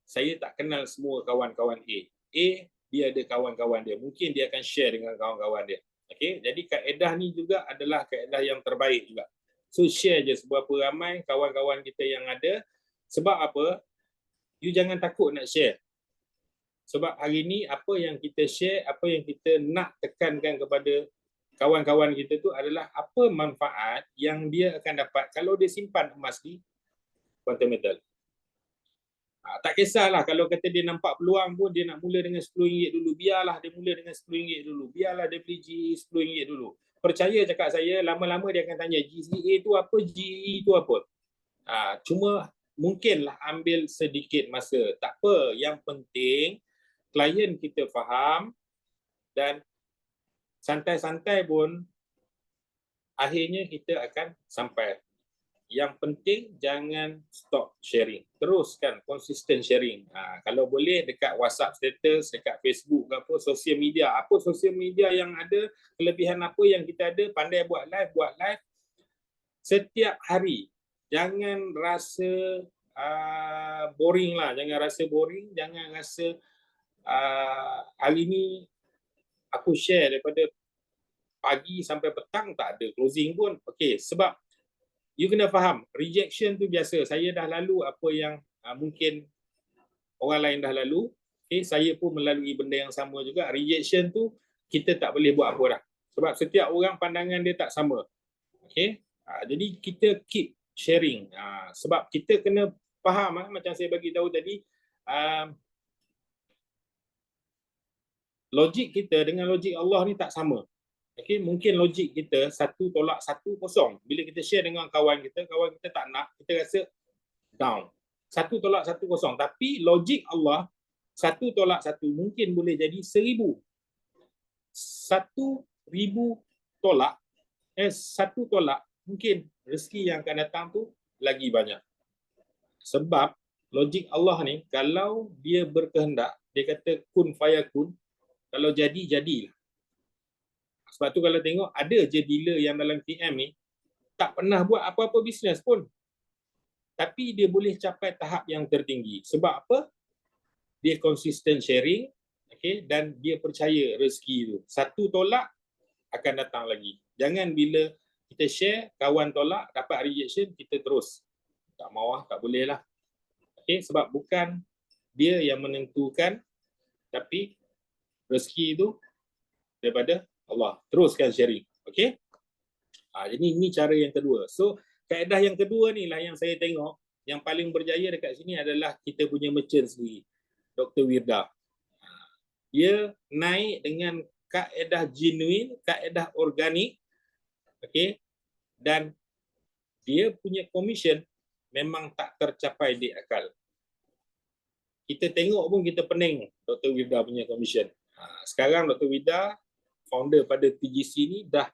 saya tak kenal semua kawan-kawan A. A, dia ada kawan-kawan dia. Mungkin dia akan share dengan kawan-kawan dia. Okey, jadi kaedah ni juga adalah kaedah yang terbaik juga. So, share je seberapa ramai kawan-kawan kita yang ada. Sebab apa? You jangan takut nak share. Sebab hari ni apa yang kita share, apa yang kita nak tekankan kepada kawan-kawan kita tu adalah apa manfaat yang dia akan dapat kalau dia simpan emas di Quantum Metal. Tak kisahlah kalau kata dia nampak peluang pun, dia nak mula dengan RM10 dulu. Biarlah dia mula dengan RM10 dulu. Biarlah dia beli GE RM10 dulu. Percaya cakap saya, lama-lama dia akan tanya GCA tu apa, GE tu apa. Cuma mungkinlah ambil sedikit masa. Tak apa, yang penting klien kita faham dan santai-santai pun akhirnya kita akan sampai. Yang penting jangan stop sharing. Teruskan konsisten sharing. Kalau boleh dekat WhatsApp status, dekat Facebook ke apa, sosial media. Apa sosial media yang ada, kelebihan apa yang kita ada, pandai buat live setiap hari. Jangan rasa boring lah. Jangan rasa boring. Jangan rasa hari ni aku share daripada pagi sampai petang tak ada closing pun. Okey, sebab you kena faham, rejection tu biasa. Saya dah lalu apa yang mungkin orang lain dah lalu. Okay, saya pun melalui benda yang sama juga. Rejection tu kita tak boleh buat apa dah. Sebab setiap orang pandangan dia tak sama. Okay? Jadi kita keep sharing. Sebab kita kena faham, macam saya bagi tahu tadi, logik kita dengan logik Allah ni tak sama. Okay, mungkin logik kita 1 tolak 1 kosong. Bila kita share dengan kawan kita tak nak, kita rasa down. 1 tolak 1 kosong. Tapi logik Allah, 1 tolak 1 mungkin boleh jadi 1,000. 1,000 tolak, 1 tolak, mungkin rezeki yang akan datang tu lagi banyak. Sebab logik Allah ni, kalau dia berkehendak, dia kata kun fayakun, kalau jadi, jadilah. Sebab tu kalau tengok, ada je dealer yang dalam KM ni tak pernah buat apa-apa bisnes pun. Tapi dia boleh capai tahap yang tertinggi. Sebab apa? Dia konsisten sharing, okay, dan dia percaya rezeki tu. 1 tolak, akan datang lagi. Jangan bila kita share, kawan tolak, dapat rejection, kita terus. Tak mahu, tak boleh lah. Okay, sebab bukan dia yang menentukan, tapi rezeki tu daripada Allah. Teruskan sharing. Okey? Jadi ini cara yang kedua. So kaedah yang kedua ni lah yang saya tengok yang paling berjaya dekat sini adalah kita punya merchant sendiri, Dr. Wirda. Dia naik dengan kaedah genuine, kaedah organik, okey, dan dia punya commission memang tak tercapai di akal. Kita tengok pun kita pening Dr. Wirda punya commission. Sekarang Dr. Wirda, founder pada TGC ni dah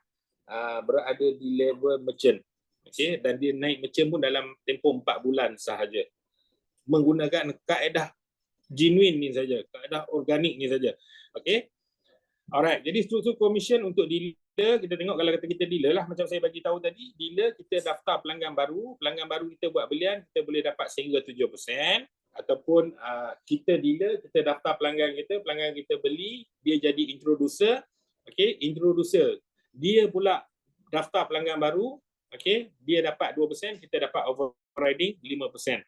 berada di level merchant. Okay? Dan dia naik merchant pun dalam tempoh 4 bulan sahaja. Menggunakan kaedah genuine ni saja, kaedah organik ni saja. Okay? Alright, jadi struktur commission untuk dealer, kita tengok kalau kata kita dealer lah, macam saya bagi tahu tadi, dealer kita daftar pelanggan baru kita buat belian, kita boleh dapat sehingga 7%, ataupun kita dealer, kita daftar pelanggan kita beli, dia jadi introducer, okay, introducer, dia pula daftar pelanggan baru, okay, dia dapat 2%, kita dapat overriding 5%.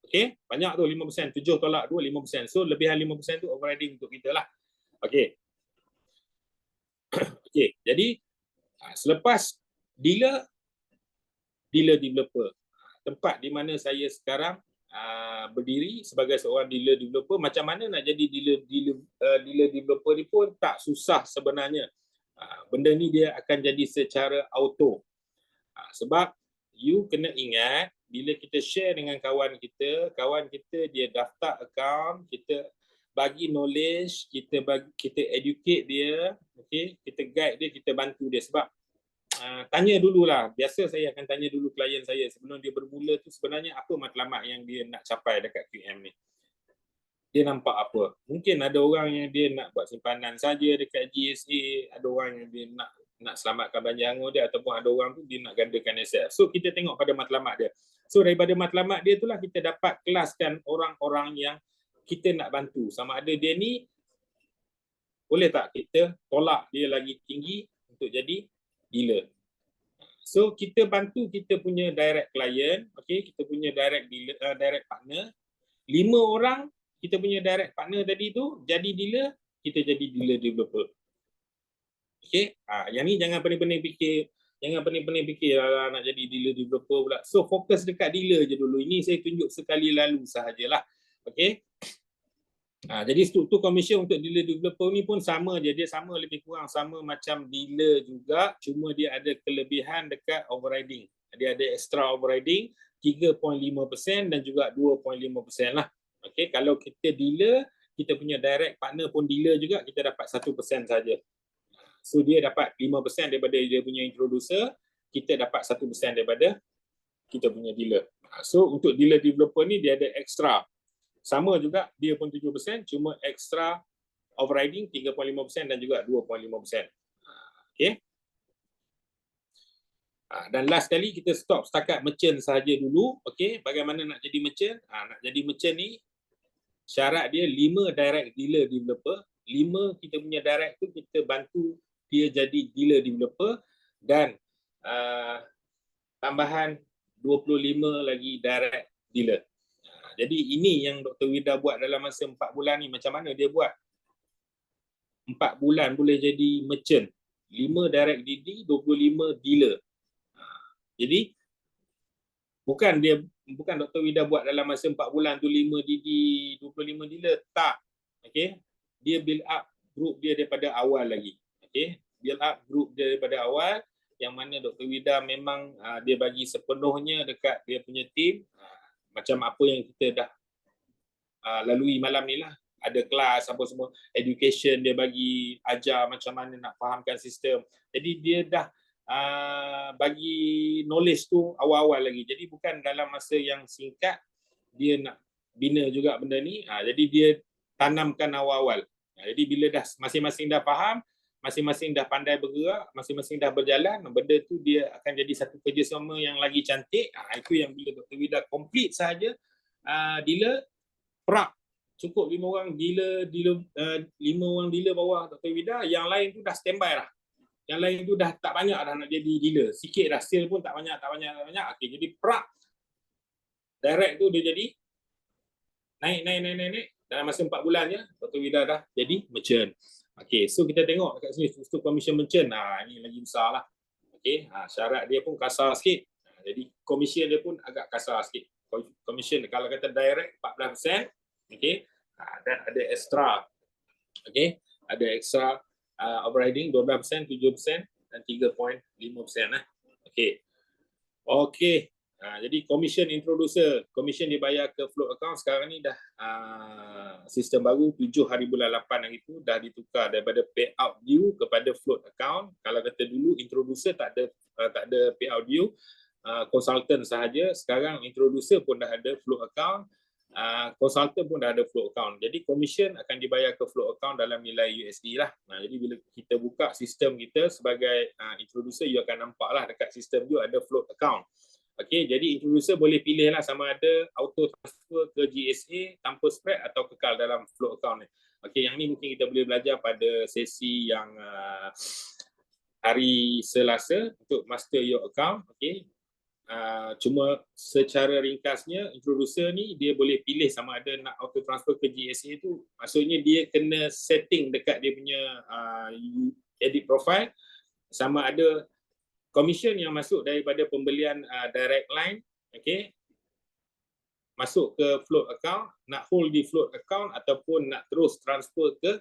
Okay, banyak tu 5%, 7 tolak 2, 5%. So lebihan 5% tu overriding untuk kita lah. Okay. Okay, jadi selepas dealer developer, tempat di mana saya sekarang berdiri sebagai seorang dealer developer, macam mana nak jadi dealer developer ni pun tak susah sebenarnya. Benda ni dia akan jadi secara auto. Sebab you kena ingat bila kita share dengan kawan kita dia daftar account, kita bagi knowledge, kita educate dia, okay? Kita guide dia, kita bantu dia. Sebab tanya dululah, biasa saya akan tanya dulu klien saya sebelum dia bermula tu sebenarnya apa matlamat yang dia nak capai dekat QM ni. Dia nampak apa? Mungkin ada orang yang dia nak buat simpanan saja dekat GSA, ada orang yang dia nak selamatkan belanjaan dia, ataupun ada orang tu dia nak gandakan aset. So kita tengok pada matlamat dia. So daripada matlamat dia itulah kita dapat kelaskan orang-orang yang kita nak bantu. Sama ada dia ni boleh tak kita tolak dia lagi tinggi untuk jadi dealer. So kita bantu kita punya direct client, okay, kita punya direct dealer, direct partner. 5 orang kita punya direct partner tadi tu jadi dealer, kita jadi dealer developer. Okay, yang ni jangan pening-pening fikir, lah, nak jadi dealer developer pula. So fokus dekat dealer je dulu. Ini saya tunjuk sekali lalu sahajalah. Okay. Jadi struktur commission untuk dealer developer ni pun sama je. Dia sama, lebih kurang sama macam dealer juga. Cuma dia ada kelebihan dekat overriding. Dia ada extra overriding 3.5% dan juga 2.5% lah. Okay, kalau kita dealer, kita punya direct partner pun dealer juga, kita dapat 1% saja. So dia dapat 5% daripada dia punya introducer, kita dapat 1% daripada kita punya dealer. So untuk dealer developer ni dia ada extra. Sama juga, dia pun 7%, cuma extra overriding 3.5% dan juga 2.5%. Okay. Dan last kali kita stop setakat merchant sahaja dulu. Okay, bagaimana nak jadi merchant? Nak jadi merchant ni, syarat dia 5 direct dealer developer. 5 kita punya direct tu kita bantu dia jadi dealer developer, dan tambahan 25 lagi direct dealer. Jadi ini yang Dr. Wirda buat dalam masa 4 bulan ni. Macam mana dia buat? 4 bulan boleh jadi merchant. 5 direct DD, 25 dealer. Jadi bukan Dr. Wirda buat dalam masa 4 bulan tu 5 DD, 25 dealer. Tak. Okay? Dia build up group dia daripada awal lagi. Okay? Build up group dia daripada awal, yang mana Dr. Wirda memang dia bagi sepenuhnya dekat dia punya team. Macam apa yang kita dah lalui malam ni lah. Ada kelas, apa semua, education dia bagi, ajar macam mana nak fahamkan sistem. Jadi dia dah bagi knowledge tu awal-awal lagi. Jadi bukan dalam masa yang singkat dia nak bina juga benda ni. Jadi dia tanamkan awal-awal. Jadi bila dah masing-masing dah faham, masing-masing dah pandai bergerak, masing-masing dah berjalan, benda tu dia akan jadi satu kerjasama yang lagi cantik. Itu yang bila Dr. Wirda complete sahaja dealer, prak, cukup 5 orang dealer 5 orang dealer bawah Dr. Wirda, yang lain tu dah standby lah. Yang lain tu dah tak banyak dah nak jadi dealer. Sikit dah, sale pun tak banyak. Okey, jadi prak, direct tu dia jadi naik. Dalam masa 4 bulan je, Dr. Wirda dah jadi merchant. Okey, so kita tengok dekat sini struktur commission merchant. Ini lagi besar lah. Okey. Okey, syarat dia pun kasar sikit. Jadi commission dia pun agak kasar sikit. Commission kalau kata direct 14%, okey, dan ada extra. Okey, ada extra overriding 12%, 7% dan 3.5% lah. Okey. Okey. Jadi commission introducer, commission dibayar ke float account sekarang ni dah sistem baru 7 hari bulan 8 hari tu dah ditukar daripada payout due kepada float account. Kalau kata dulu introducer tak ada payout due, consultant sahaja. Sekarang introducer pun dah ada float account, consultant pun dah ada float account. Jadi commission akan dibayar ke float account dalam nilai USD lah. Jadi bila kita buka sistem kita sebagai introducer, you akan nampak lah dekat sistem you ada float account. Okey, jadi introducer boleh pilih lah sama ada auto transfer ke GSA tanpa spread atau kekal dalam float account ni. Okey, yang ni mungkin kita boleh belajar pada sesi yang hari Selasa untuk master your account. Okey. Cuma secara ringkasnya introducer ni dia boleh pilih sama ada nak auto transfer ke GSA tu, maksudnya dia kena setting dekat dia punya edit profile sama ada commission yang masuk daripada pembelian direct line, okey, masuk ke float account, nak hold di float account ataupun nak terus transfer ke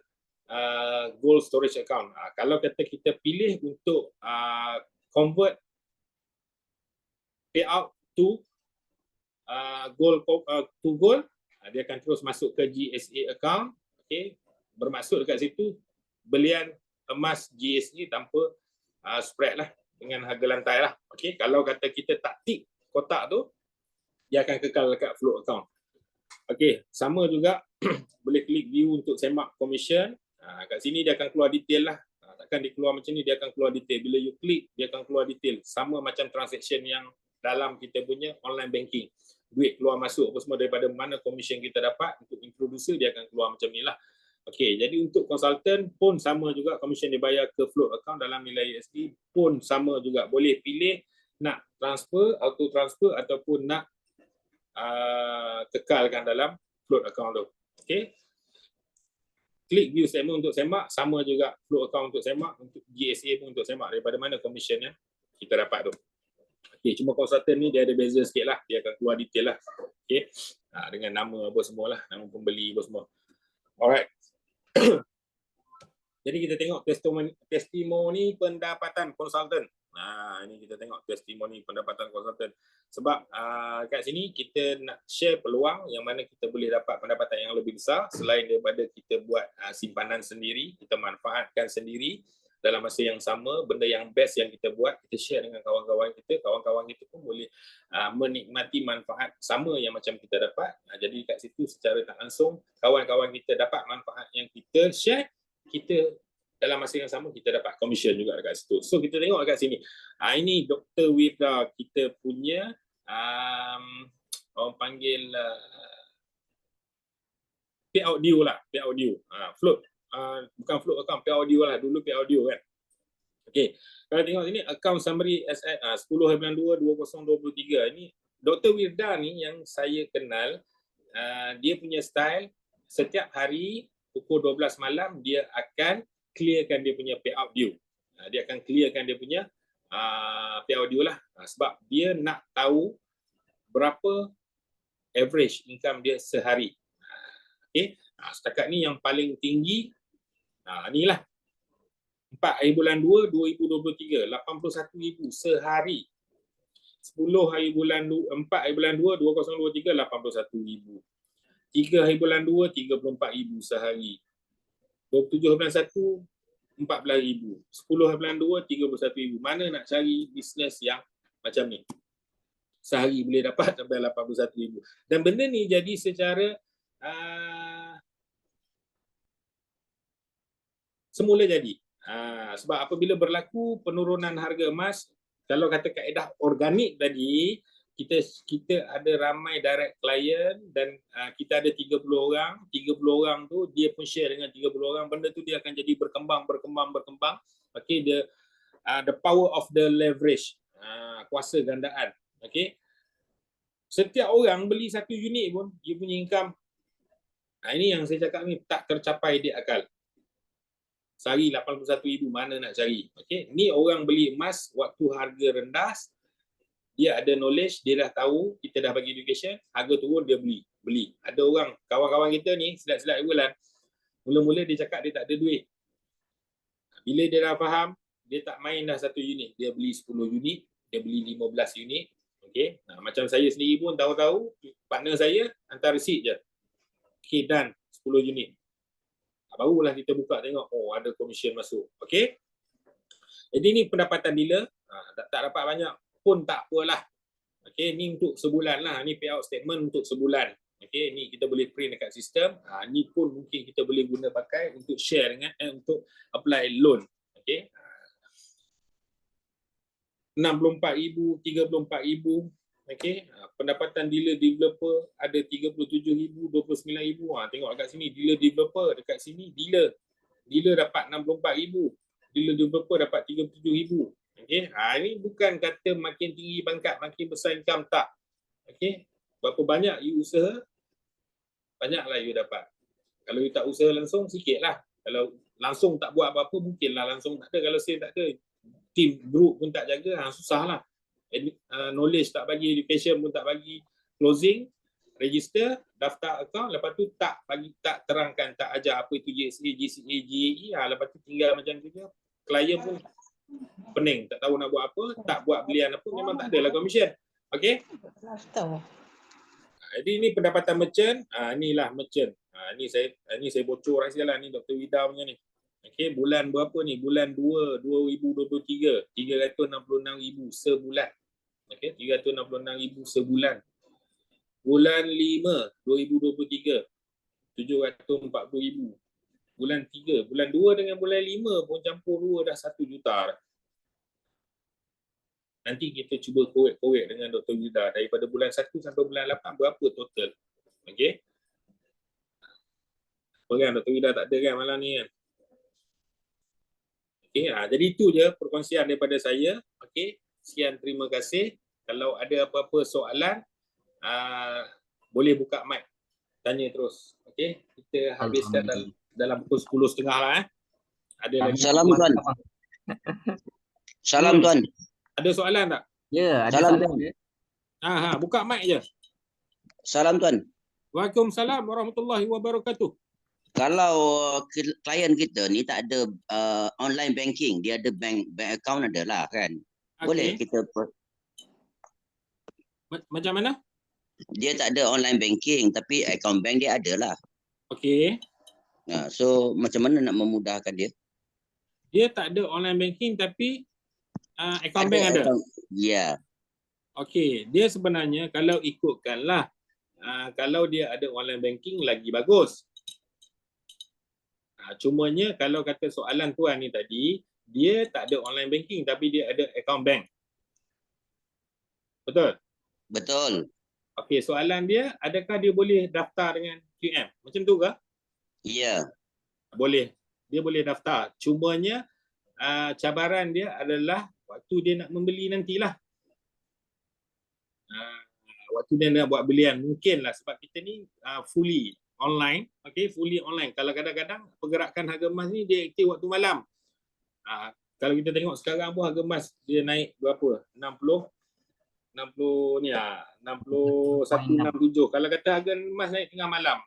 gold storage account. Kalau kata kita pilih untuk convert payout to gold to gold, dia akan terus masuk ke GSA account. Okey, bermaksud dekat situ belian emas GSA tanpa spread lah, dengan harga lantai lah. Okey, kalau kata kita tak tick kotak tu, dia akan kekal dekat float account. Okey, sama juga boleh klik view untuk semak commission. Kat sini dia akan keluar detail lah. Takkan dia keluar macam ni, dia akan keluar detail. Bila you klik, dia akan keluar detail. Sama macam transaction yang dalam kita punya online banking. Duit keluar masuk apa semua daripada mana commission kita dapat. Untuk introducer dia akan keluar macam ni lah. Okey, jadi untuk consultant pun sama juga, commission dibayar ke float account dalam nilai USD pun sama juga. Boleh pilih nak transfer, auto transfer ataupun nak kekalkan dalam float account tu. Okey. Klik view statement untuk semak, sama juga float account untuk semak, untuk GSA pun untuk semak daripada mana commission yang kita dapat tu. Okey, cuma consultant ni dia ada beza sikit lah, dia akan keluar detail lah. Okey, dengan nama apa semua lah, nama pembeli apa semua. Alright. Jadi kita tengok testimoni pendapatan konsultan. Ini kita tengok testimoni pendapatan konsultan. Sebab kat sini kita nak share peluang yang mana kita boleh dapat pendapatan yang lebih besar selain daripada kita buat simpanan sendiri, kita manfaatkan sendiri dalam masa yang sama. Benda yang best yang kita buat, kita share dengan kawan-kawan kita. Kawan-kawan kita pun boleh menikmati manfaat sama yang macam kita dapat. Jadi kat situ secara tak langsung kawan-kawan kita dapat manfaat yang kita share, kita dalam masa yang sama kita dapat commission juga dekat situ. So kita tengok dekat sini. Ini Dr. Wirda, kita punya orang panggil payout due lah, payout due. Float, bukan float account, payout due lah. Dulu payout due kan. Okey. Kalau tengok sini account summary asset 10/2/2023. Ini Dr. Wirda ni yang saya kenal, dia punya style setiap hari pukul 12 malam dia akan clearkan dia punya payout due. Dia akan clearkan dia punya payout due lah. Sebab dia nak tahu berapa average income dia sehari. Okey. Setakat ni yang paling tinggi, inilah 4 hari bulan 2, 2023, 81,000 sehari. 10 hari bulan 4 hari bulan 2, 2023, 81,000. 3 hari bulan 2, 34,000 sehari. 27 bulan 1, 14,000. 10 bulan 2, 31,000. Mana nak cari bisnes yang macam ni? Sehari boleh dapat sampai 81,000. Dan benda ni jadi secara semula jadi. Sebab apabila berlaku penurunan harga emas, kalau kata kaedah organik tadi, kita ada ramai direct client dan kita ada 30 orang. 30 orang tu dia pun share dengan 30 orang. Benda tu dia akan jadi berkembang. Okey, the power of the leverage. Kuasa gandaan. Okey. Setiap orang beli satu unit pun dia punya income. Ini yang saya cakap ni tak tercapai di akal. Sehari 81,000 mana nak cari. Okey, ni orang beli emas waktu harga rendah, dia ada knowledge, dia dah tahu, kita dah bagi education, harga turun dia beli. Ada orang kawan-kawan kita ni silat-silat bulan, mula-mula dia cakap dia tak ada duit. Bila dia dah faham, dia tak main dah 1 unit, dia beli 10 unit, dia beli 15 unit. Okey, macam saya sendiri pun tahu-tahu partner saya hantar resit je. Okey, dan 10 unit. Barulah kita buka tengok, oh ada komisen masuk. Okey. Jadi ni pendapatan dealer, tak dapat banyak pun tak apalah. Okey, ni untuk sebulan lah. Ni payout statement untuk sebulan. Okey, ni kita boleh print dekat sistem. Ni pun mungkin kita boleh guna pakai untuk share dengan untuk apply loan. Okey. 64,000, 34,000. Okey. Pendapatan dealer developer ada 37,000, 29,000. Tengok dekat sini dealer developer, dekat sini dealer dapat 64,000. Dealer developer dapat 37,000. Okey. Ini bukan kata makin tinggi pangkat, makin besar income, tak. Okey. Berapa banyak you usaha, banyaklah you dapat. Kalau you tak usaha langsung, sikitlah. Kalau langsung tak buat apa-apa, mungkinlah langsung tak ada. Kalau saya tak ada, team group pun tak jaga, susahlah. Knowledge tak bagi, education pun tak bagi, closing, register, daftar account, lepas tu tak bagi, tak terangkan, tak ajar apa itu GSA, GCA, GAE, lepas tu tinggal macam tu je. Klien pun pening, tak tahu nak buat apa, tak buat belian apa, memang tak adalah komisen. Okey. Jadi ni pendapatan merchant, inilah merchant. Ni saya bocor rahsia ni Dr. Wida punya ni. Okey, bulan berapa ni? Bulan 2 2023, 366,000 sebulan. Okey, 366,000 sebulan. Bulan 5 2023, 740,000. Bulan 3, bulan 2 dengan bulan 5 pun campur 2 dah 1 juta dah. Nanti kita cuba korek dengan Dr. Wida daripada bulan 1 sampai bulan 8 berapa total. Okey. Kan Dr. Wida tak ada kan malam ni kan. Okey, jadi itu je perkongsian daripada saya. Okey, sekian, terima kasih. Kalau ada apa-apa soalan, boleh buka mic, tanya terus. Okey, kita habis dalam pukul 10.30 lah. Ada lagi. Salam tuan. Salam tuan. Ada soalan tak? Ya, ada Salam, soalan. Buka mic je. Salam tuan. Waalaikumsalam warahmatullahi wabarakatuh. Kalau klien kita ni tak ada online banking, dia ada bank account ada lah kan. Boleh kita macam mana? Dia tak ada online banking tapi account bank dia ada lah. Okey. So macam mana nak memudahkan dia? Dia tak ada online banking tapi account bank ada. Ya. Okey, dia sebenarnya kalau ikutkanlah, kalau dia ada online banking lagi bagus. Cumanya kalau kata soalan tuan ni tadi, dia tak ada online banking tapi dia ada account bank. Betul? Betul. Okey, soalan dia, adakah dia boleh daftar dengan QM? Macam tu ke? Ya. Boleh. Dia boleh daftar. Cumanya cabaran dia adalah waktu dia nak membeli nantilah. Waktu dia nak buat belian, mungkinlah sebab kita ni fully online. Okey, fully online. Kalau kadang-kadang pergerakan harga emas ni dia aktif waktu malam. Kalau kita tengok sekarang pun harga emas dia naik berapa? 60 ni 6167. Kalau kata harga emas naik tengah malam,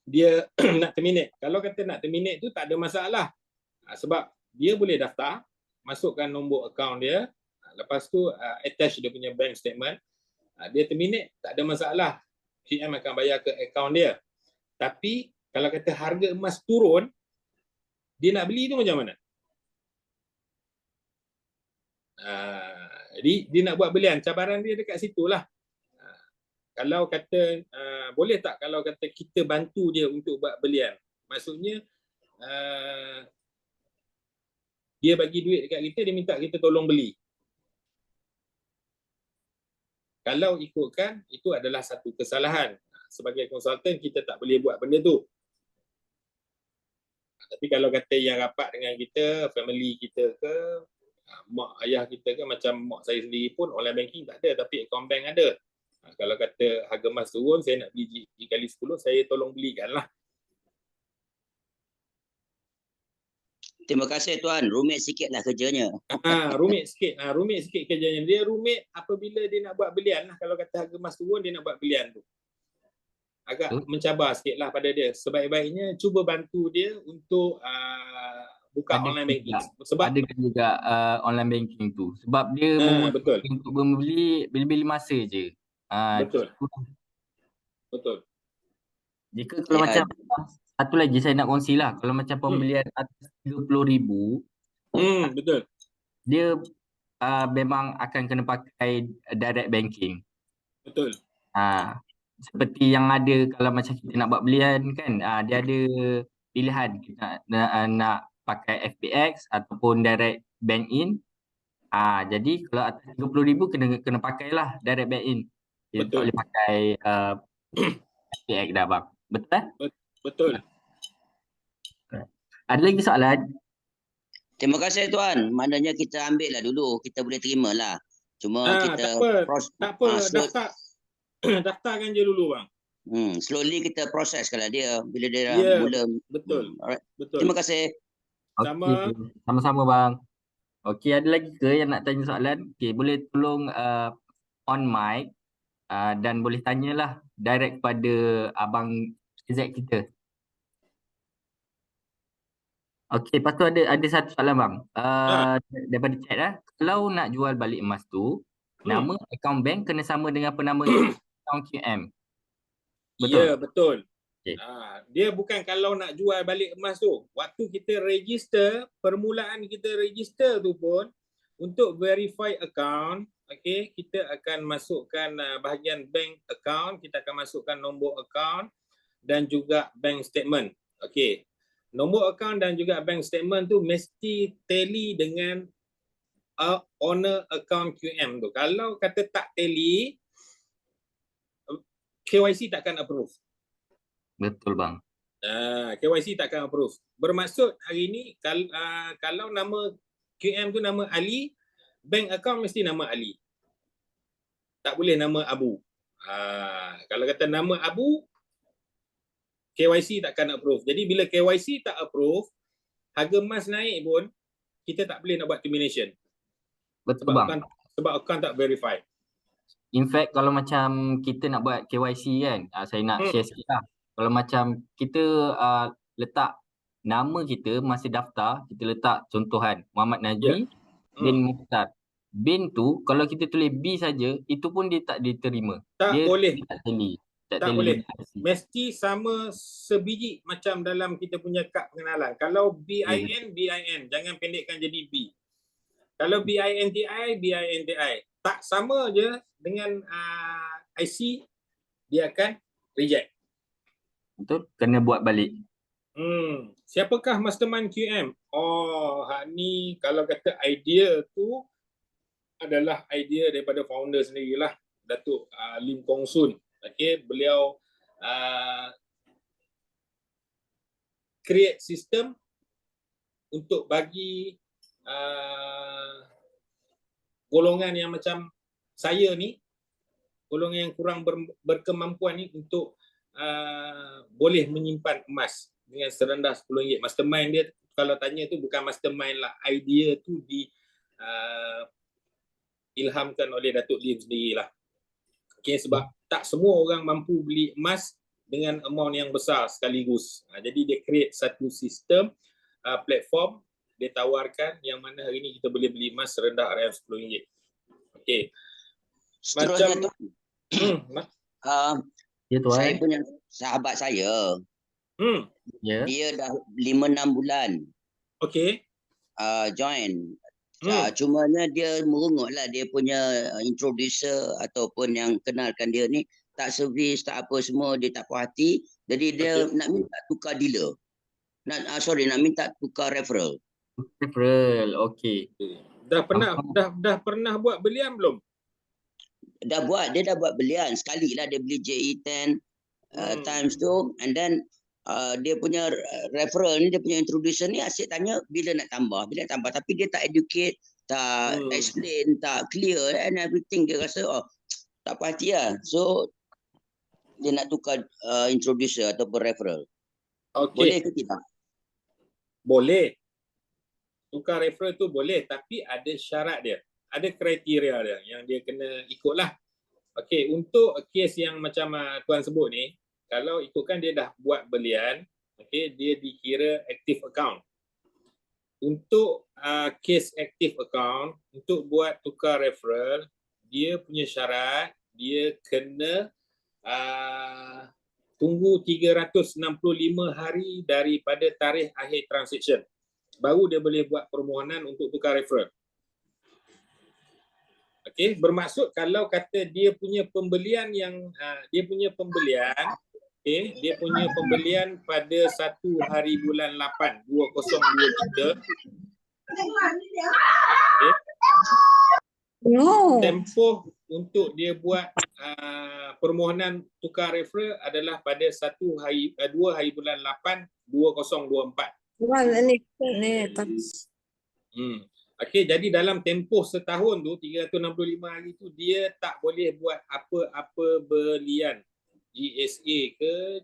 dia nak terminate. Kalau kata nak terminate tu tak ada masalah. Sebab dia boleh daftar, masukkan nombor akaun dia, lepas tu attach dia punya bank statement. Dia terminate, tak ada masalah. PM akan bayar ke akaun dia. Tapi kalau kata harga emas turun, dia nak beli tu macam mana? Jadi dia nak buat belian, cabaran dia dekat situlah. Kalau kata boleh tak kalau kata kita bantu dia untuk buat belian? Maksudnya dia bagi duit dekat kita, dia minta kita tolong beli. Kalau ikutkan, itu adalah satu kesalahan. Sebagai konsultan, kita tak boleh buat benda tu. Tapi kalau kata yang rapat dengan kita, family kita ke, mak ayah kita ke, macam mak saya sendiri pun online banking tak ada, tapi account bank ada. Kalau kata harga emas turun, saya nak beli kali 10, saya tolong belikan lah. Terima kasih Tuan. Rumit sikitlah kerjanya. Rumit sikit. Rumit sikit kerjanya. Dia rumit apabila dia nak buat belian lah. Kalau kata harga emas turun, dia nak buat belian tu. Agak mencabar sikit lah pada dia. Sebaik-baiknya cuba bantu dia untuk buka online banking. Sebab ada juga online banking tu. Sebab dia betul. untuk membeli beli-beli masa je. Betul. Betul. Jika kalau macam satu lagi saya nak kongsi lah. Kalau macam pembelian atas 30,000, betul. dia memang akan kena pakai direct banking. Betul. Seperti yang ada kalau macam kita nak buat belian kan, dia ada pilihan kita nak pakai FPX ataupun direct bank in. Jadi kalau atas 30,000 kena pakailah direct bank in. Kita tak boleh pakai FPX dah bang. Betul? Betul. Ada lagi soalan? Terima kasih Tuan. Maknanya kita ambil lah dulu. Kita boleh terima lah. Cuma kita... Tak apa. Daftarkan je dulu bang. Slowly kita proses kalau dia. Bila dia mula... Betul. Betul. Terima kasih. Sama-sama bang. Okey, ada lagi ke yang nak tanya soalan? Okey, boleh tolong on mic dan boleh tanyalah direct kepada abang Z kita. Okey, lepas tu ada satu soalan bang. Daripada chat lah. Kalau nak jual balik emas tu, nama akaun bank kena sama dengan penama akaun QM. Betul? Ya, betul. Okay. Dia bukan kalau nak jual balik emas tu. Waktu kita register, permulaan kita register tu pun untuk verify account, okay, kita akan masukkan bahagian bank account, kita akan masukkan nombor account dan juga bank statement. Okey. Nombor account dan juga bank statement tu mesti tally dengan owner account QM tu. Kalau kata tak tally, KYC takkan approve. Betul bang. KYC takkan approve. Bermaksud hari ni kalau nama QM tu nama Ali, bank account mesti nama Ali. Tak boleh nama Abu. Kalau kata nama Abu, KYC takkan approve. Jadi bila KYC tak approve, harga emas naik pun kita tak boleh nak buat termination. Betul bang. Sebab account tak verify. In fact kalau macam kita nak buat KYC kan, saya nak share sikit lah. Kalau macam kita letak nama kita masa daftar, kita letak contohan Muhammad Najmi bin Mukhtar. Bin tu kalau kita tulis B saja, itu pun dia tak diterima. Tak boleh. Dia tak tally. Tak boleh. Mesti sama sebiji macam dalam kita punya kad pengenalan. Kalau BIN, BIN. Jangan pendekkan jadi B. Kalau BINTI, BINTI. Tak sama je dengan IC, dia akan reject. Betul? Kena buat balik. Siapakah mastermind QM? Hak ni kalau kata idea tu adalah idea daripada founder sendirilah, Datuk Lim Kong Sun. Okay, beliau create sistem untuk bagi golongan yang macam saya ni, golongan yang kurang berkemampuan ni untuk boleh menyimpan emas dengan serendah RM10. Mastermind dia kalau tanya tu bukan mastermind lah, idea tu ilhamkan oleh Datuk Lim sendirilah. Okay, sebab tak semua orang mampu beli emas dengan amount yang besar sekaligus. Jadi dia create satu sistem platform dia tawarkan yang mana hari ni kita boleh beli emas serendah RM10. Okey. Macam saya punya sahabat saya. Dia dah 5-6 bulan. Okey. Join. Cumanya dia merungutlah dia punya introducer ataupun yang kenalkan dia ni tak servis, tak apa semua, dia tak puas hati. Jadi dia nak minta tukar dealer. Nak minta tukar referral. Referral, okey. Dah pernah buat belian belum? Dia dah buat belian sekali lah, dia beli JE10 times tu, and then dia punya referral ni, dia punya introducer ni asyik tanya bila nak tambah, tapi dia tak educate, tak explain, tak clear and everything. Dia rasa tak pasti lah, so dia nak tukar introducer ataupun referral. Okay. Boleh ke tidak? Boleh. tukar referral tu boleh, tapi ada syarat dia, ada kriteria dia yang dia kena ikutlah. Okey, untuk kes yang macam tuan sebut ni, kalau ikutkan dia dah buat belian, okey, dia dikira active account. Untuk kes active account, untuk buat tukar referral, dia punya syarat, dia kena tunggu 365 hari daripada tarikh akhir transaction. Baru dia boleh buat permohonan untuk tukar referral. Okey, bermaksud kalau kata dia punya pembelian yang okey, dia punya pembelian pada 1 hari bulan 8 2023. Okey. Tempoh untuk dia buat permohonan tukar referral adalah pada 2 hari bulan 8 2024. Okey, jadi dalam tempoh setahun tu 365 hari tu dia tak boleh buat apa-apa belian. GSA ke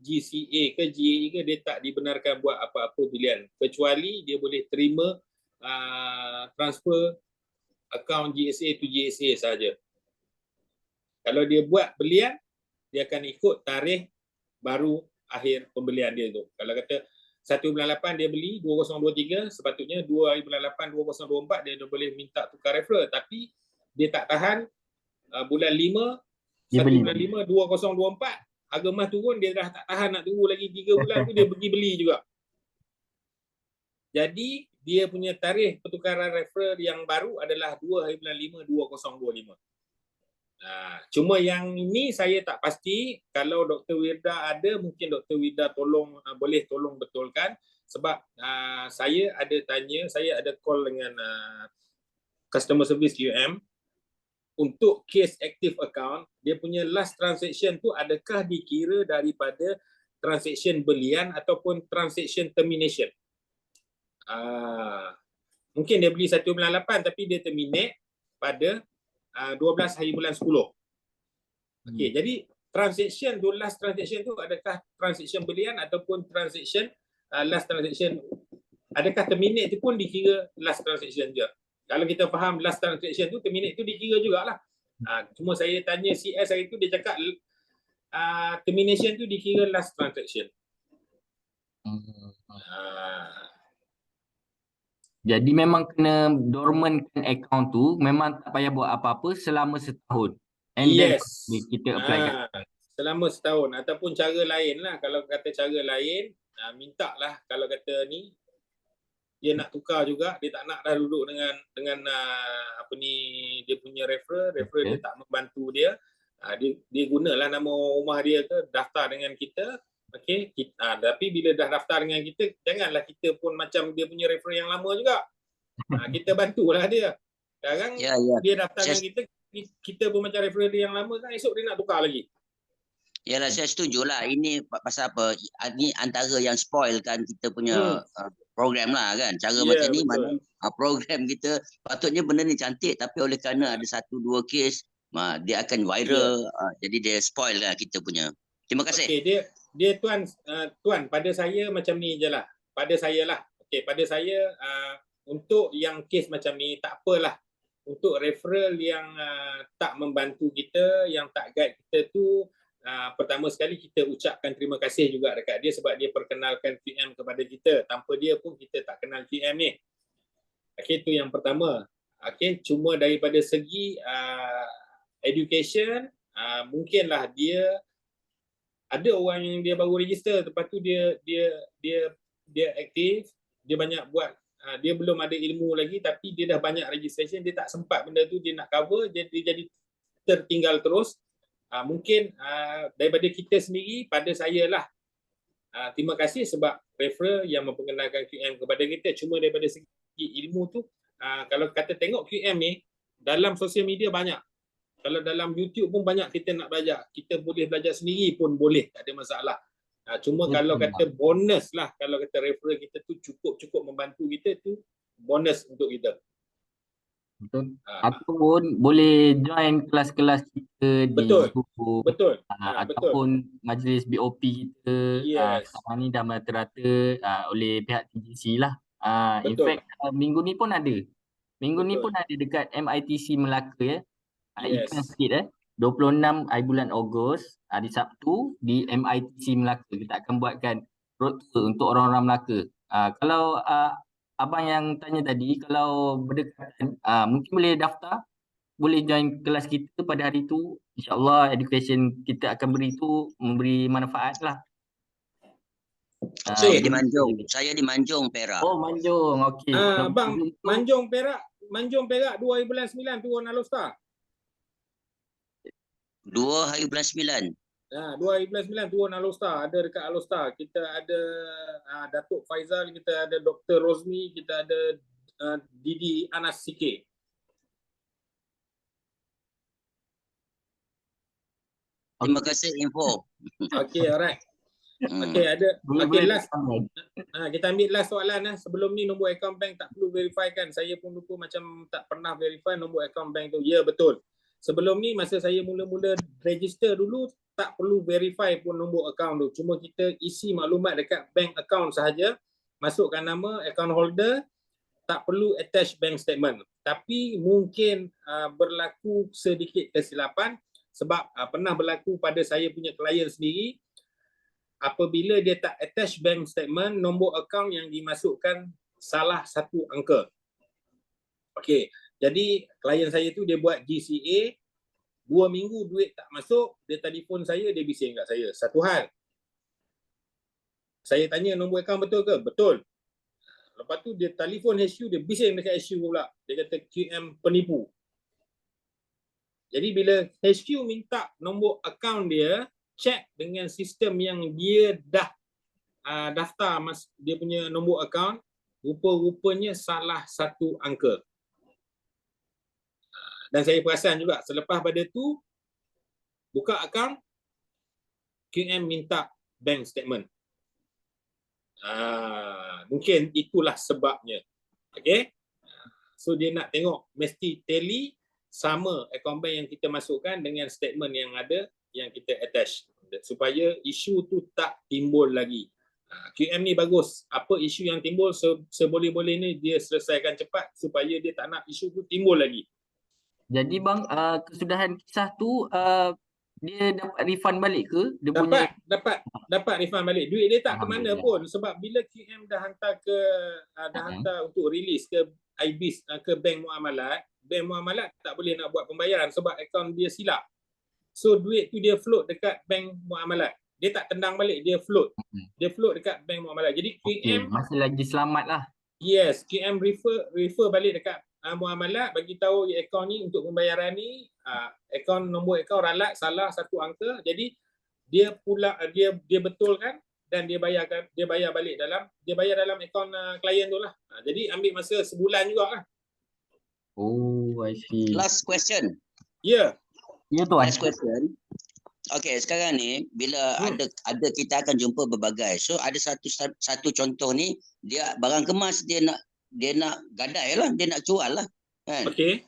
GCA ke GAE ke, dia tak dibenarkan buat apa-apa belian kecuali dia boleh terima transfer akaun GSA to GSA saja. Kalau dia buat belian, dia akan ikut tarikh baru akhir pembelian dia tu. Kalau kata 1 bulan 8 dia beli 2023, sepatutnya 2 hari bulan 8 2024 dia dah boleh minta tukar referral, tapi dia tak tahan bulan 5 Dia 1 beli. bulan 5 2024 harga emas turun, dia dah tak tahan nak tunggu lagi 3 bulan tu dia pergi beli juga. Jadi dia punya tarikh pertukaran referral yang baru adalah 2 hari bulan 5 2025. Cuma yang ini saya tak pasti. Kalau Dr. Wirda ada, mungkin Dr. Wirda boleh tolong betulkan, sebab saya ada call dengan customer service QM untuk case active account. Dia punya last transaction tu adakah dikira daripada transaction belian ataupun transaction termination. Mungkin dia beli 1 bulan 8 tapi dia terminate pada 12 hari bulan 10. Okey, jadi transaction tu, last transaction tu adakah transaction belian ataupun transaction last transaction, adakah terminate tu pun dikira last transaction je. Kalau kita faham last transaction tu, terminate tu dikira jugalah. Cuma saya tanya CS hari tu, dia cakap termination tu dikira last transaction. Jadi memang kena dormantkan account tu, memang tak payah buat apa-apa selama setahun. And Yes. then kita apply kat. Selama setahun ataupun cara lain lah. Kalau kata cara lain, minta lah kalau kata ni dia nak tukar juga, dia tak nak dah duduk dengan dia punya referral dia tak membantu dia. Dia gunalah nama rumah dia ke, daftar dengan kita. Okey, tapi bila dah daftar dengan kita, janganlah kita pun macam dia punya referral yang lama juga. Kita bantulah dia. Sekarang dia daftar dengan kita pun macam referral dia yang lama kan, esok dia nak tukar lagi. Yalah, saya setujulah. Ini pasal apa? Ini antara yang spoil kan kita punya program lah kan. Cara macam ni, mana program kita patutnya benda ni cantik, tapi oleh kerana ada 1-2 kes, dia akan viral. Jadi dia spoil lah kita punya. Terima kasih. Okey, dia tuan pada saya macam ni je lah. Pada saya lah. Okey, pada saya untuk yang kes macam ni tak apalah. Untuk referral yang tak membantu kita, yang tak guide kita tu, pertama sekali kita ucapkan terima kasih juga dekat dia sebab dia perkenalkan QM kepada kita. Tanpa dia pun kita tak kenal QM ni. Okey, itu yang pertama. Okey, cuma daripada segi education, mungkinlah dia ada orang yang dia baru register, lepas tu dia aktif, dia banyak buat, dia belum ada ilmu lagi tapi dia dah banyak registration, dia tak sempat benda tu dia nak cover, dia jadi tertinggal terus. Mungkin daripada kita sendiri, pada saya lah, terima kasih sebab referral yang memperkenalkan QM kepada kita. Cuma daripada segi ilmu tu, kalau kata tengok QM ni dalam sosial media banyak, kalau dalam YouTube pun banyak kita nak belajar. Kita boleh belajar sendiri pun boleh, tak ada masalah. Cuma kalau kata bonus lah, kalau kata referral kita tu cukup membantu kita, tu bonus untuk kita. Betul. Ataupun boleh join kelas-kelas kita di YouTube. Betul. Ataupun majlis BOP kita. Yes. Sekarang ni dah merata-rata oleh pihak TGC lah. In Betul. fact minggu ni pun ada. Minggu ni Betul. pun ada dekat MITC Melaka ya. Iklan Yes. sikit 26 hari bulan Ogos, hari Sabtu di MITC Melaka. Kita akan buatkan road tour untuk orang-orang Melaka. Kalau abang yang tanya tadi, kalau berdekatan, mungkin boleh daftar, boleh join kelas kita pada hari tu. InsyaAllah education kita akan beri tu memberi manfaat lah. Saya di Manjung. Saya di Manjung, Perak. Oh, Manjung. Okey. Bang, Manjung Perak 2 hari bulan 9 turun Alostar. 2 hari bulan 9. 2 hari bulan 9 turun Alostar. Ada dekat Alostar. Kita ada Datuk Faizal, kita ada Dr. Rosmi, kita ada Didi Anas Sikit. Terima kasih info. Okey, alright. Okey, ada. Okey, last. Kita ambil last soalan. Sebelum ni nombor akaun bank tak perlu verify kan? Saya pun lupa macam tak pernah verify nombor akaun bank tu. Ya, betul. Sebelum ni masa saya mula-mula register dulu tak perlu verify pun nombor akaun tu. Cuma kita isi maklumat dekat bank account sahaja. Masukkan nama account holder, tak perlu attach bank statement. Tapi mungkin berlaku sedikit kesilapan sebab pernah berlaku pada saya punya klien sendiri. Apabila dia tak attach bank statement, nombor akaun yang dimasukkan salah satu angka. Okey, jadi klien saya tu dia buat GCA, 2 minggu duit tak masuk, dia telefon saya, dia bising kat saya. Satu hal, saya tanya nombor akaun betul ke? Betul. Lepas tu dia telefon HQ, dia bising dekat HQ pula. Dia kata QM penipu. Jadi bila HQ minta nombor akaun dia, check dengan sistem yang dia dah daftar dia punya nombor akaun, rupa-rupanya salah satu angka. Dan saya perasan juga selepas pada tu buka akaun, QM minta bank statement. Mungkin itulah sebabnya. Okay. So dia nak tengok mesti tally sama akaun bank yang kita masukkan dengan statement yang ada yang kita attach supaya isu tu tak timbul lagi. QM ni bagus. Apa isu yang timbul seboleh-bolehnya dia selesaikan cepat supaya dia tak nak isu tu timbul lagi. Jadi bang, kesudahan kisah tu dia dapat refund balik ke? Dia dapat refund balik. Duit dia tak ke mana pun sebab bila QM dah hantar ke hantar untuk release ke IBIS ke bank muamalat tak boleh nak buat pembayaran sebab akaun dia silap. So duit tu dia float dekat bank muamalat. Dia tak tendang balik, dia float. Dia float dekat bank muamalat. Jadi QM masih lagi selamat lah. Yes, QM refer balik dekat muamalat, bagi tahu akaun ni untuk pembayaran ni nombor akaun ralat salah satu angka. Jadi dia betulkan dan dia bayar balik dalam akaun klien tu lah. Jadi ambil masa sebulan jugalah. Oh, I see. Last question. Ya. Ya tuan. Last question. Okey, sekarang ni bila ada kita akan jumpa berbagai. So ada satu contoh ni, dia barang kemas dia nak gadai lah, dia nak jual lah kan. Okey.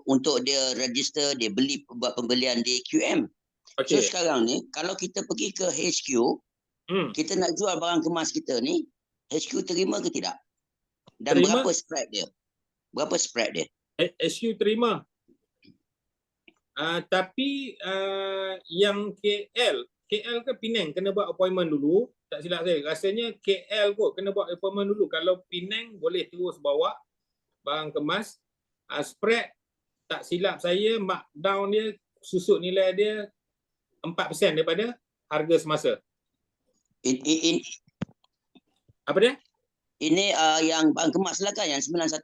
Untuk dia register, dia beli buat pembelian di QM. So sekarang ni kalau kita pergi ke HQ, kita nak jual barang kemas kita ni, HQ terima ke tidak? Dan terima? Berapa spread dia? HQ terima. Tapi yang KL ke Penang kena buat appointment dulu. Tak silap saya. Rasanya KL kot kena buat appointment dulu. Kalau Penang boleh terus bawa barang kemas. Spread tak silap saya markdown dia, susut nilai dia 4% daripada harga semasa. Apa dia? Ini yang barang kemas lah kan, yang 916.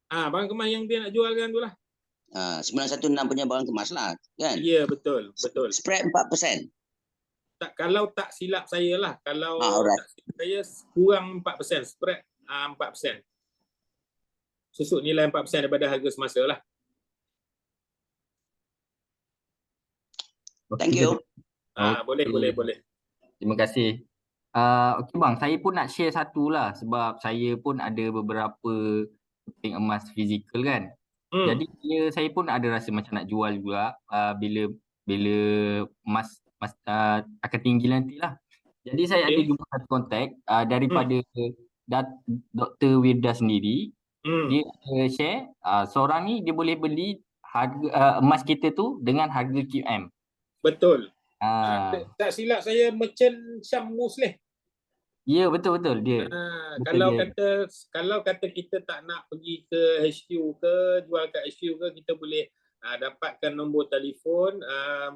Barang kemas yang dia nak jualkan tu lah. 916 punya barang kemas lah kan? Ya, betul. Spread 4%. Kalau tak silap saya lah. Kalau tak silap saya kurang 4%. Spread 4%. Susut nilai 4% daripada harga semasa lah. Thank you. Boleh. Terima kasih. Okey bang, saya pun nak share satu lah sebab saya pun ada beberapa keping emas fizikal kan. Jadi saya pun ada rasa macam nak jual juga bila emas akan tinggi nanti lah. Jadi saya ada jumpa satu kontak daripada Dr. Wirda sendiri, Hmm, dia share seorang ni dia boleh beli harga emas kita tu dengan harga QM. betul. Ah, Tak silap saya Merchant Syam Musleh. ya betul dia. Betul dia. Kalau kata kita tak nak pergi ke HQ ke, jual kat HQ ke, kita boleh dapatkan nombor telefon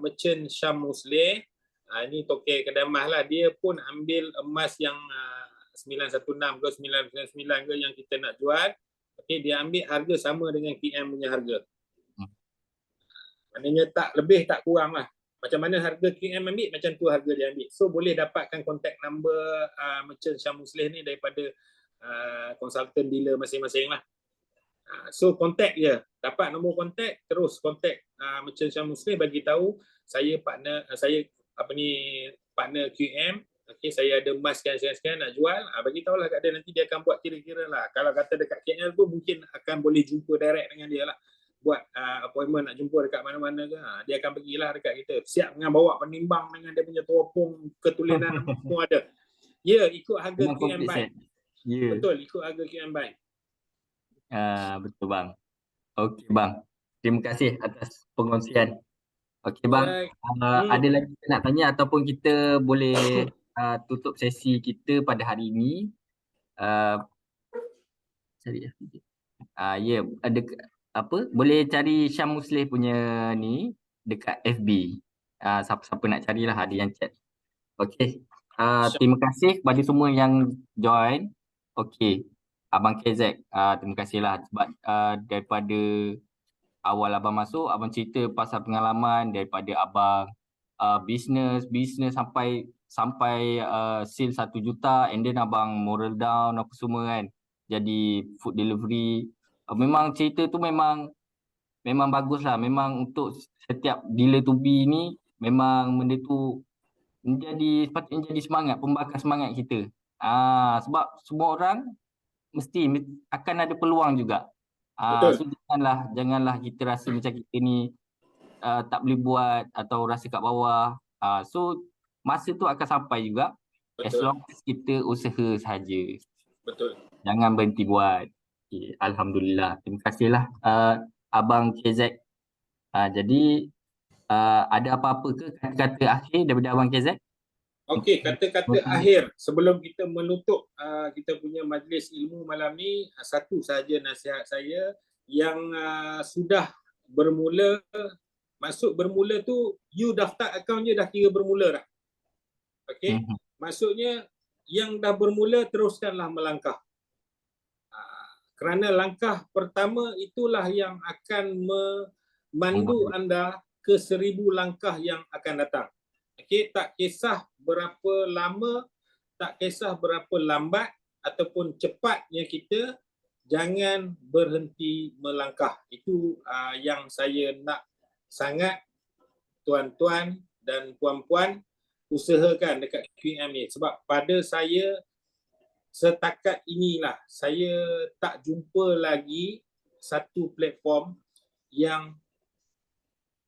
Merchant Syam Musleh. Ini tokek kedai emas lah. Dia pun ambil emas yang 916 ke 999 ke yang kita nak jual. Okey, dia ambil harga sama dengan KM punya harga. Maknanya tak lebih tak kurang lah. Macam mana harga KM ambil, macam tu harga dia ambil. So boleh dapatkan contact number Merchant Syam Musleh ni daripada consultant dealer masing-masing lah. So contact je, dapat nombor contact, terus contact Merchant Syam Musleh, bagi tahu saya partner partner QM. Okay, saya ada emas sekian nak jual. Bagi tahulah kat dia, nanti dia akan buat kira-kira lah. Kalau kata dekat KL tu mungkin akan boleh jumpa direct dengan dia lah. Buat appointment nak jumpa dekat mana-mana ke, dia akan pergilah dekat kita. Siap dengan bawa penimbang dengan dia punya teropong, ketulinan semua ada. Ya, ikut harga Dengan QM complete buy. set. Ya. Betul, ikut harga QM buy. Betul bang. Okey bang. Terima kasih atas pengkongsian. Okey bang. Alright. Ada lagi nak tanya ataupun kita boleh tutup sesi kita pada hari ini? Cari ya, ada apa? Boleh cari Syam Musleh punya ni dekat FB. Siapa-siapa nak carilah, ada yang chat. Okey. Terima kasih kepada semua yang join. Okey. Abang KZ, terima kasihlah sebab daripada awal abang masuk, abang cerita pasal pengalaman daripada abang bisnes sampai sale 1 juta, and then abang moral down apa semua kan. Jadi food delivery. Memang cerita tu memang bagus lah. Memang untuk setiap dealer to be ni, memang benda tu sepatutnya jadi semangat, pembakar semangat kita. Sebab semua orang mesti akan ada peluang juga. So janganlah kita rasa macam kita ni tak boleh buat atau rasa kat bawah. So masa tu akan sampai juga. As long as kita usaha sahaja. Betul. Jangan berhenti buat. Okay, Alhamdulillah. Terima kasihlah Abang KZ. Jadi ada apa-apa ke kata-kata akhir daripada Abang KZ? Okey, kata-kata akhir sebelum kita menutup kita punya majlis ilmu malam ni, satu saja nasihat saya yang sudah bermula, maksud bermula tu you daftar akaun je dah kira bermula dah. Okey, maksudnya yang dah bermula teruskanlah melangkah. Kerana langkah pertama itulah yang akan memandu anda ke 1000 langkah yang akan datang. Okey, tak kisah berapa lama, tak kisah berapa lambat ataupun cepatnya kita, jangan berhenti melangkah. Itu yang saya nak sangat tuan-tuan dan puan-puan usahakan dekat QM ni. Sebab pada saya setakat inilah, saya tak jumpa lagi satu platform yang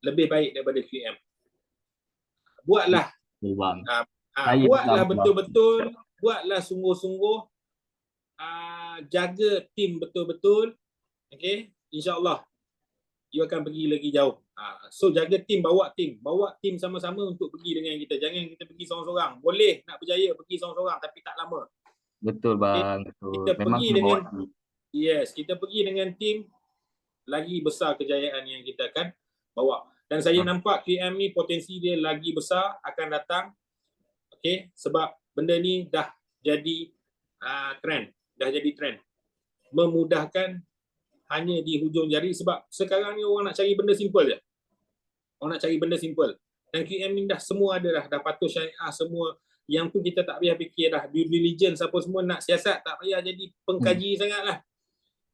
lebih baik daripada QM. Buatlah. Buatlah betul-betul, buatlah sungguh-sungguh, jaga tim betul-betul. Okey, insya-Allah you akan pergi lagi jauh. So jaga tim, bawa tim sama-sama untuk pergi dengan kita. Jangan kita pergi seorang-seorang. Boleh nak berjaya pergi seorang-seorang tapi tak lama. Betul bang. Betul. Kita memang pergi dengan kita pergi dengan tim, lagi besar kejayaan yang kita akan bawa. Dan saya nampak QM ni potensi dia lagi besar akan datang. Okey, sebab benda ni dah jadi trend, memudahkan hanya di hujung jari. Sebab sekarang ni orang nak cari benda simple je. Dan QM ni dah semua ada dah patuh syariah semua. Yang tu kita tak payah fikir dah, due diligence apa semua, nak siasat tak payah jadi pengkaji sangatlah.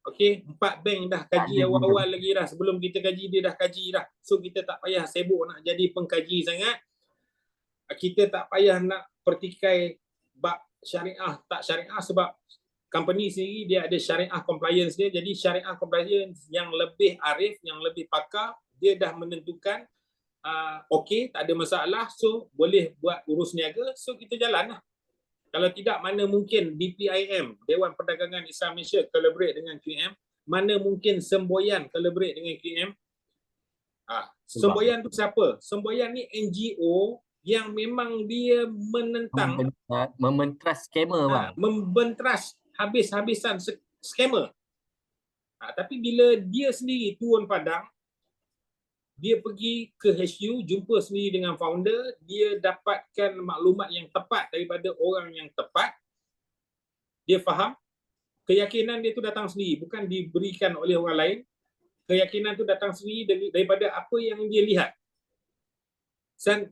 Okey, 4 bank dah kaji awal-awal lagi dah. Sebelum kita kaji, dia dah kaji dah. So kita tak payah sibuk nak jadi pengkaji sangat. Kita tak payah nak pertikai bab syariah tak syariah, sebab company sendiri dia ada syariah compliance dia. Jadi syariah compliance yang lebih arif, yang lebih pakar, dia dah menentukan okey, tak ada masalah, so boleh buat urus niaga, so kita jalan lah. Kalau tidak, mana mungkin DPIM, Dewan Perdagangan Islam Malaysia collaborate dengan QM? Mana mungkin Semboyan collaborate dengan QM? Semboyan tu siapa? Semboyan ni NGO yang memang dia menentang, Mementras skamer bang. membentras habis-habisan skamer. Tapi bila dia sendiri turun padang, dia pergi ke HU, jumpa sendiri dengan founder, dia dapatkan maklumat yang tepat daripada orang yang tepat. Dia faham, keyakinan dia tu datang sendiri, bukan diberikan oleh orang lain. Keyakinan tu datang sendiri daripada apa yang dia lihat.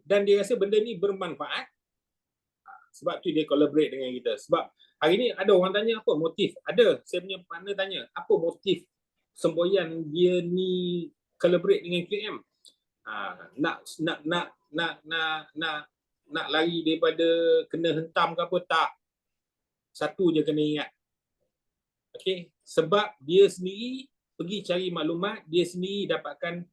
Dan dia rasa benda ni bermanfaat. Sebab tu dia collaborate dengan kita. Sebab hari ni ada orang tanya apa motif. Ada, saya punya partner tanya, apa motif Semboyan dia ni collaborate dengan QM? Nak lari daripada kena hentam ke apa? Tak. Satu je kena ingat. Okey, sebab dia sendiri pergi cari maklumat, dia sendiri dapatkan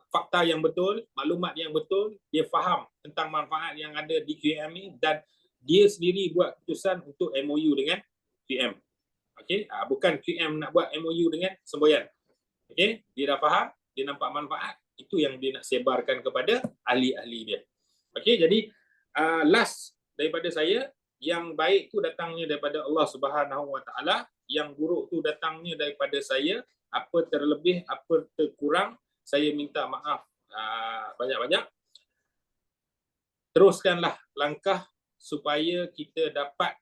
fakta yang betul, maklumat yang betul, dia faham tentang manfaat yang ada di QM ni dan dia sendiri buat keputusan untuk MOU dengan QM. Okey, bukan QM nak buat MOU dengan Semboyan. Okey, dia dah faham, dia nampak manfaat, itu yang dia nak sebarkan kepada ahli-ahli dia. Okey, jadi last daripada saya, yang baik tu datangnya daripada Allah Subhanahu Wa Taala, yang buruk tu datangnya daripada saya. Apa terlebih, apa terkurang, saya minta maaf banyak-banyak. Teruskanlah langkah supaya kita dapat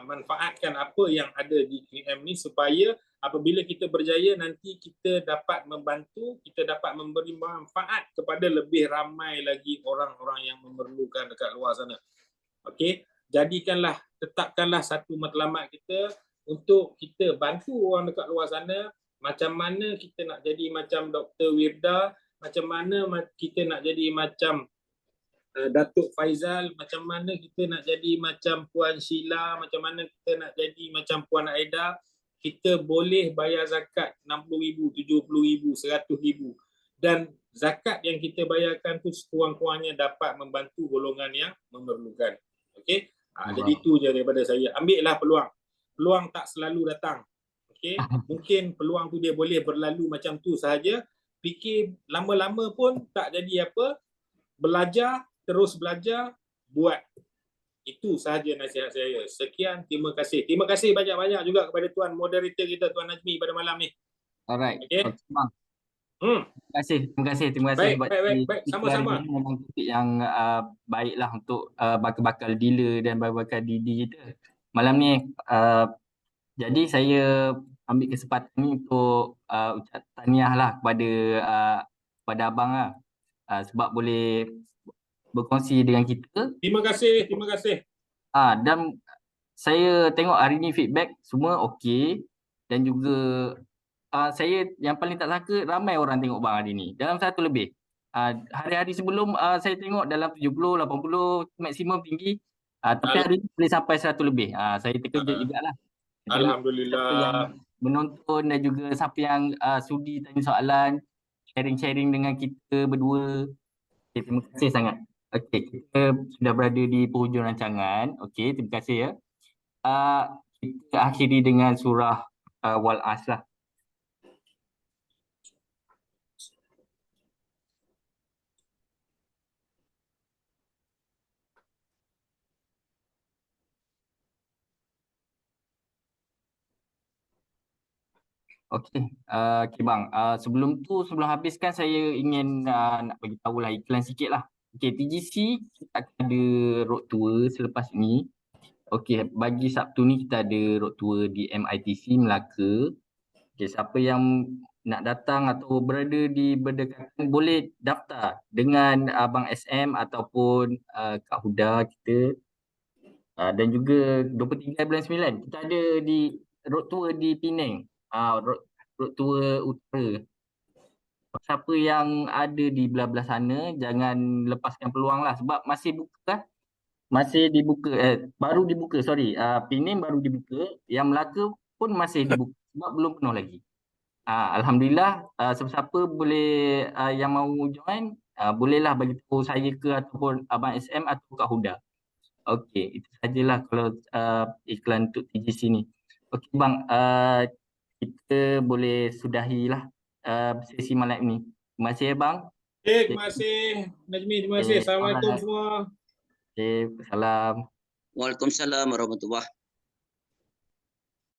manfaatkan apa yang ada di QM ni, supaya apabila kita berjaya nanti kita dapat membantu, kita dapat memberi manfaat kepada lebih ramai lagi orang-orang yang memerlukan dekat luar sana. Okey, jadikanlah, tetapkanlah satu matlamat kita untuk kita bantu orang dekat luar sana. Macam mana kita nak jadi macam Dr. Wirda, macam mana kita nak jadi macam Datuk Faizal, macam mana kita nak jadi macam Puan Sheila, macam mana kita nak jadi macam Puan Aida. Kita boleh bayar zakat RM60,000, RM70,000, RM100,000. Dan zakat yang kita bayarkan tu sekurang-kurangnya dapat membantu golongan yang memerlukan. Okey? Jadi itu je daripada saya. Ambillah peluang. Peluang tak selalu datang. Okey? Mungkin peluang tu dia boleh berlalu macam tu sahaja. Fikir lama-lama pun tak jadi apa. Belajar, terus belajar, buat. Itu sahaja nasihat saya. Sekian, terima kasih. Terima kasih banyak-banyak juga kepada tuan moderator kita, Tuan Najmi, pada malam ni. Alright. Okay. Terima kasih. Baik. Sama-sama. Memang topik yang baiklah untuk bakal-bakal dealer dan bakal DD kita. Malam ni, jadi saya ambil kesempatan ni untuk ucap tahniah lah kepada abang lah. Sebab boleh berkongsi dengan kita. Terima kasih. Dan saya tengok hari ni feedback semua okey, dan juga saya yang paling tak sangka ramai orang tengok bang hari ni, dalam 100 lebih. Hari-hari sebelum saya tengok dalam 70, 80 maksimum tinggi, tapi hari ni boleh sampai 100 lebih. Saya terkejut jugalah. Alhamdulillah. Siapa yang menonton dan juga siapa yang sudi tanya soalan, sharing dengan kita berdua. Okay, terima kasih sangat. Okey, kita sudah berada di penghujung rancangan. Okey, terima kasih ya. Kita akhiri dengan surah Wal-As lah. Okey, bang. Sebelum habiskan saya ingin nak bagi tahulah iklan sikit lah. Okey, TGC kita akan ada road tour selepas ni. Okey, bagi Sabtu ni kita ada road tour di MITC Melaka. Okey, siapa yang nak datang atau berada di berdekatan boleh daftar dengan Abang SM ataupun Kak Huda kita. Dan juga 23 bulan 9 kita ada di road tour di Penang. Road tour utara. Siapa yang ada di belah-belah sana jangan lepaskan peluang lah, sebab masih buka lah. Masih dibuka, baru dibuka, sorry. Penang baru dibuka, yang Melaka pun masih dibuka sebab belum penuh lagi. Alhamdulillah, siapa-siapa boleh yang mau join, bolehlah bagi tahu saya ke ataupun Abang SM atau Kak Huda. Okey, itu sajalah kalau iklan untuk TGC ni. Okey bang, kita boleh sudahilah sesi malam ni. Terima kasih ya bang. Terima kasih Najmi, terima kasih. Assalamualaikum Alright. semua. Salam. Waalaikumsalam warahmatullahi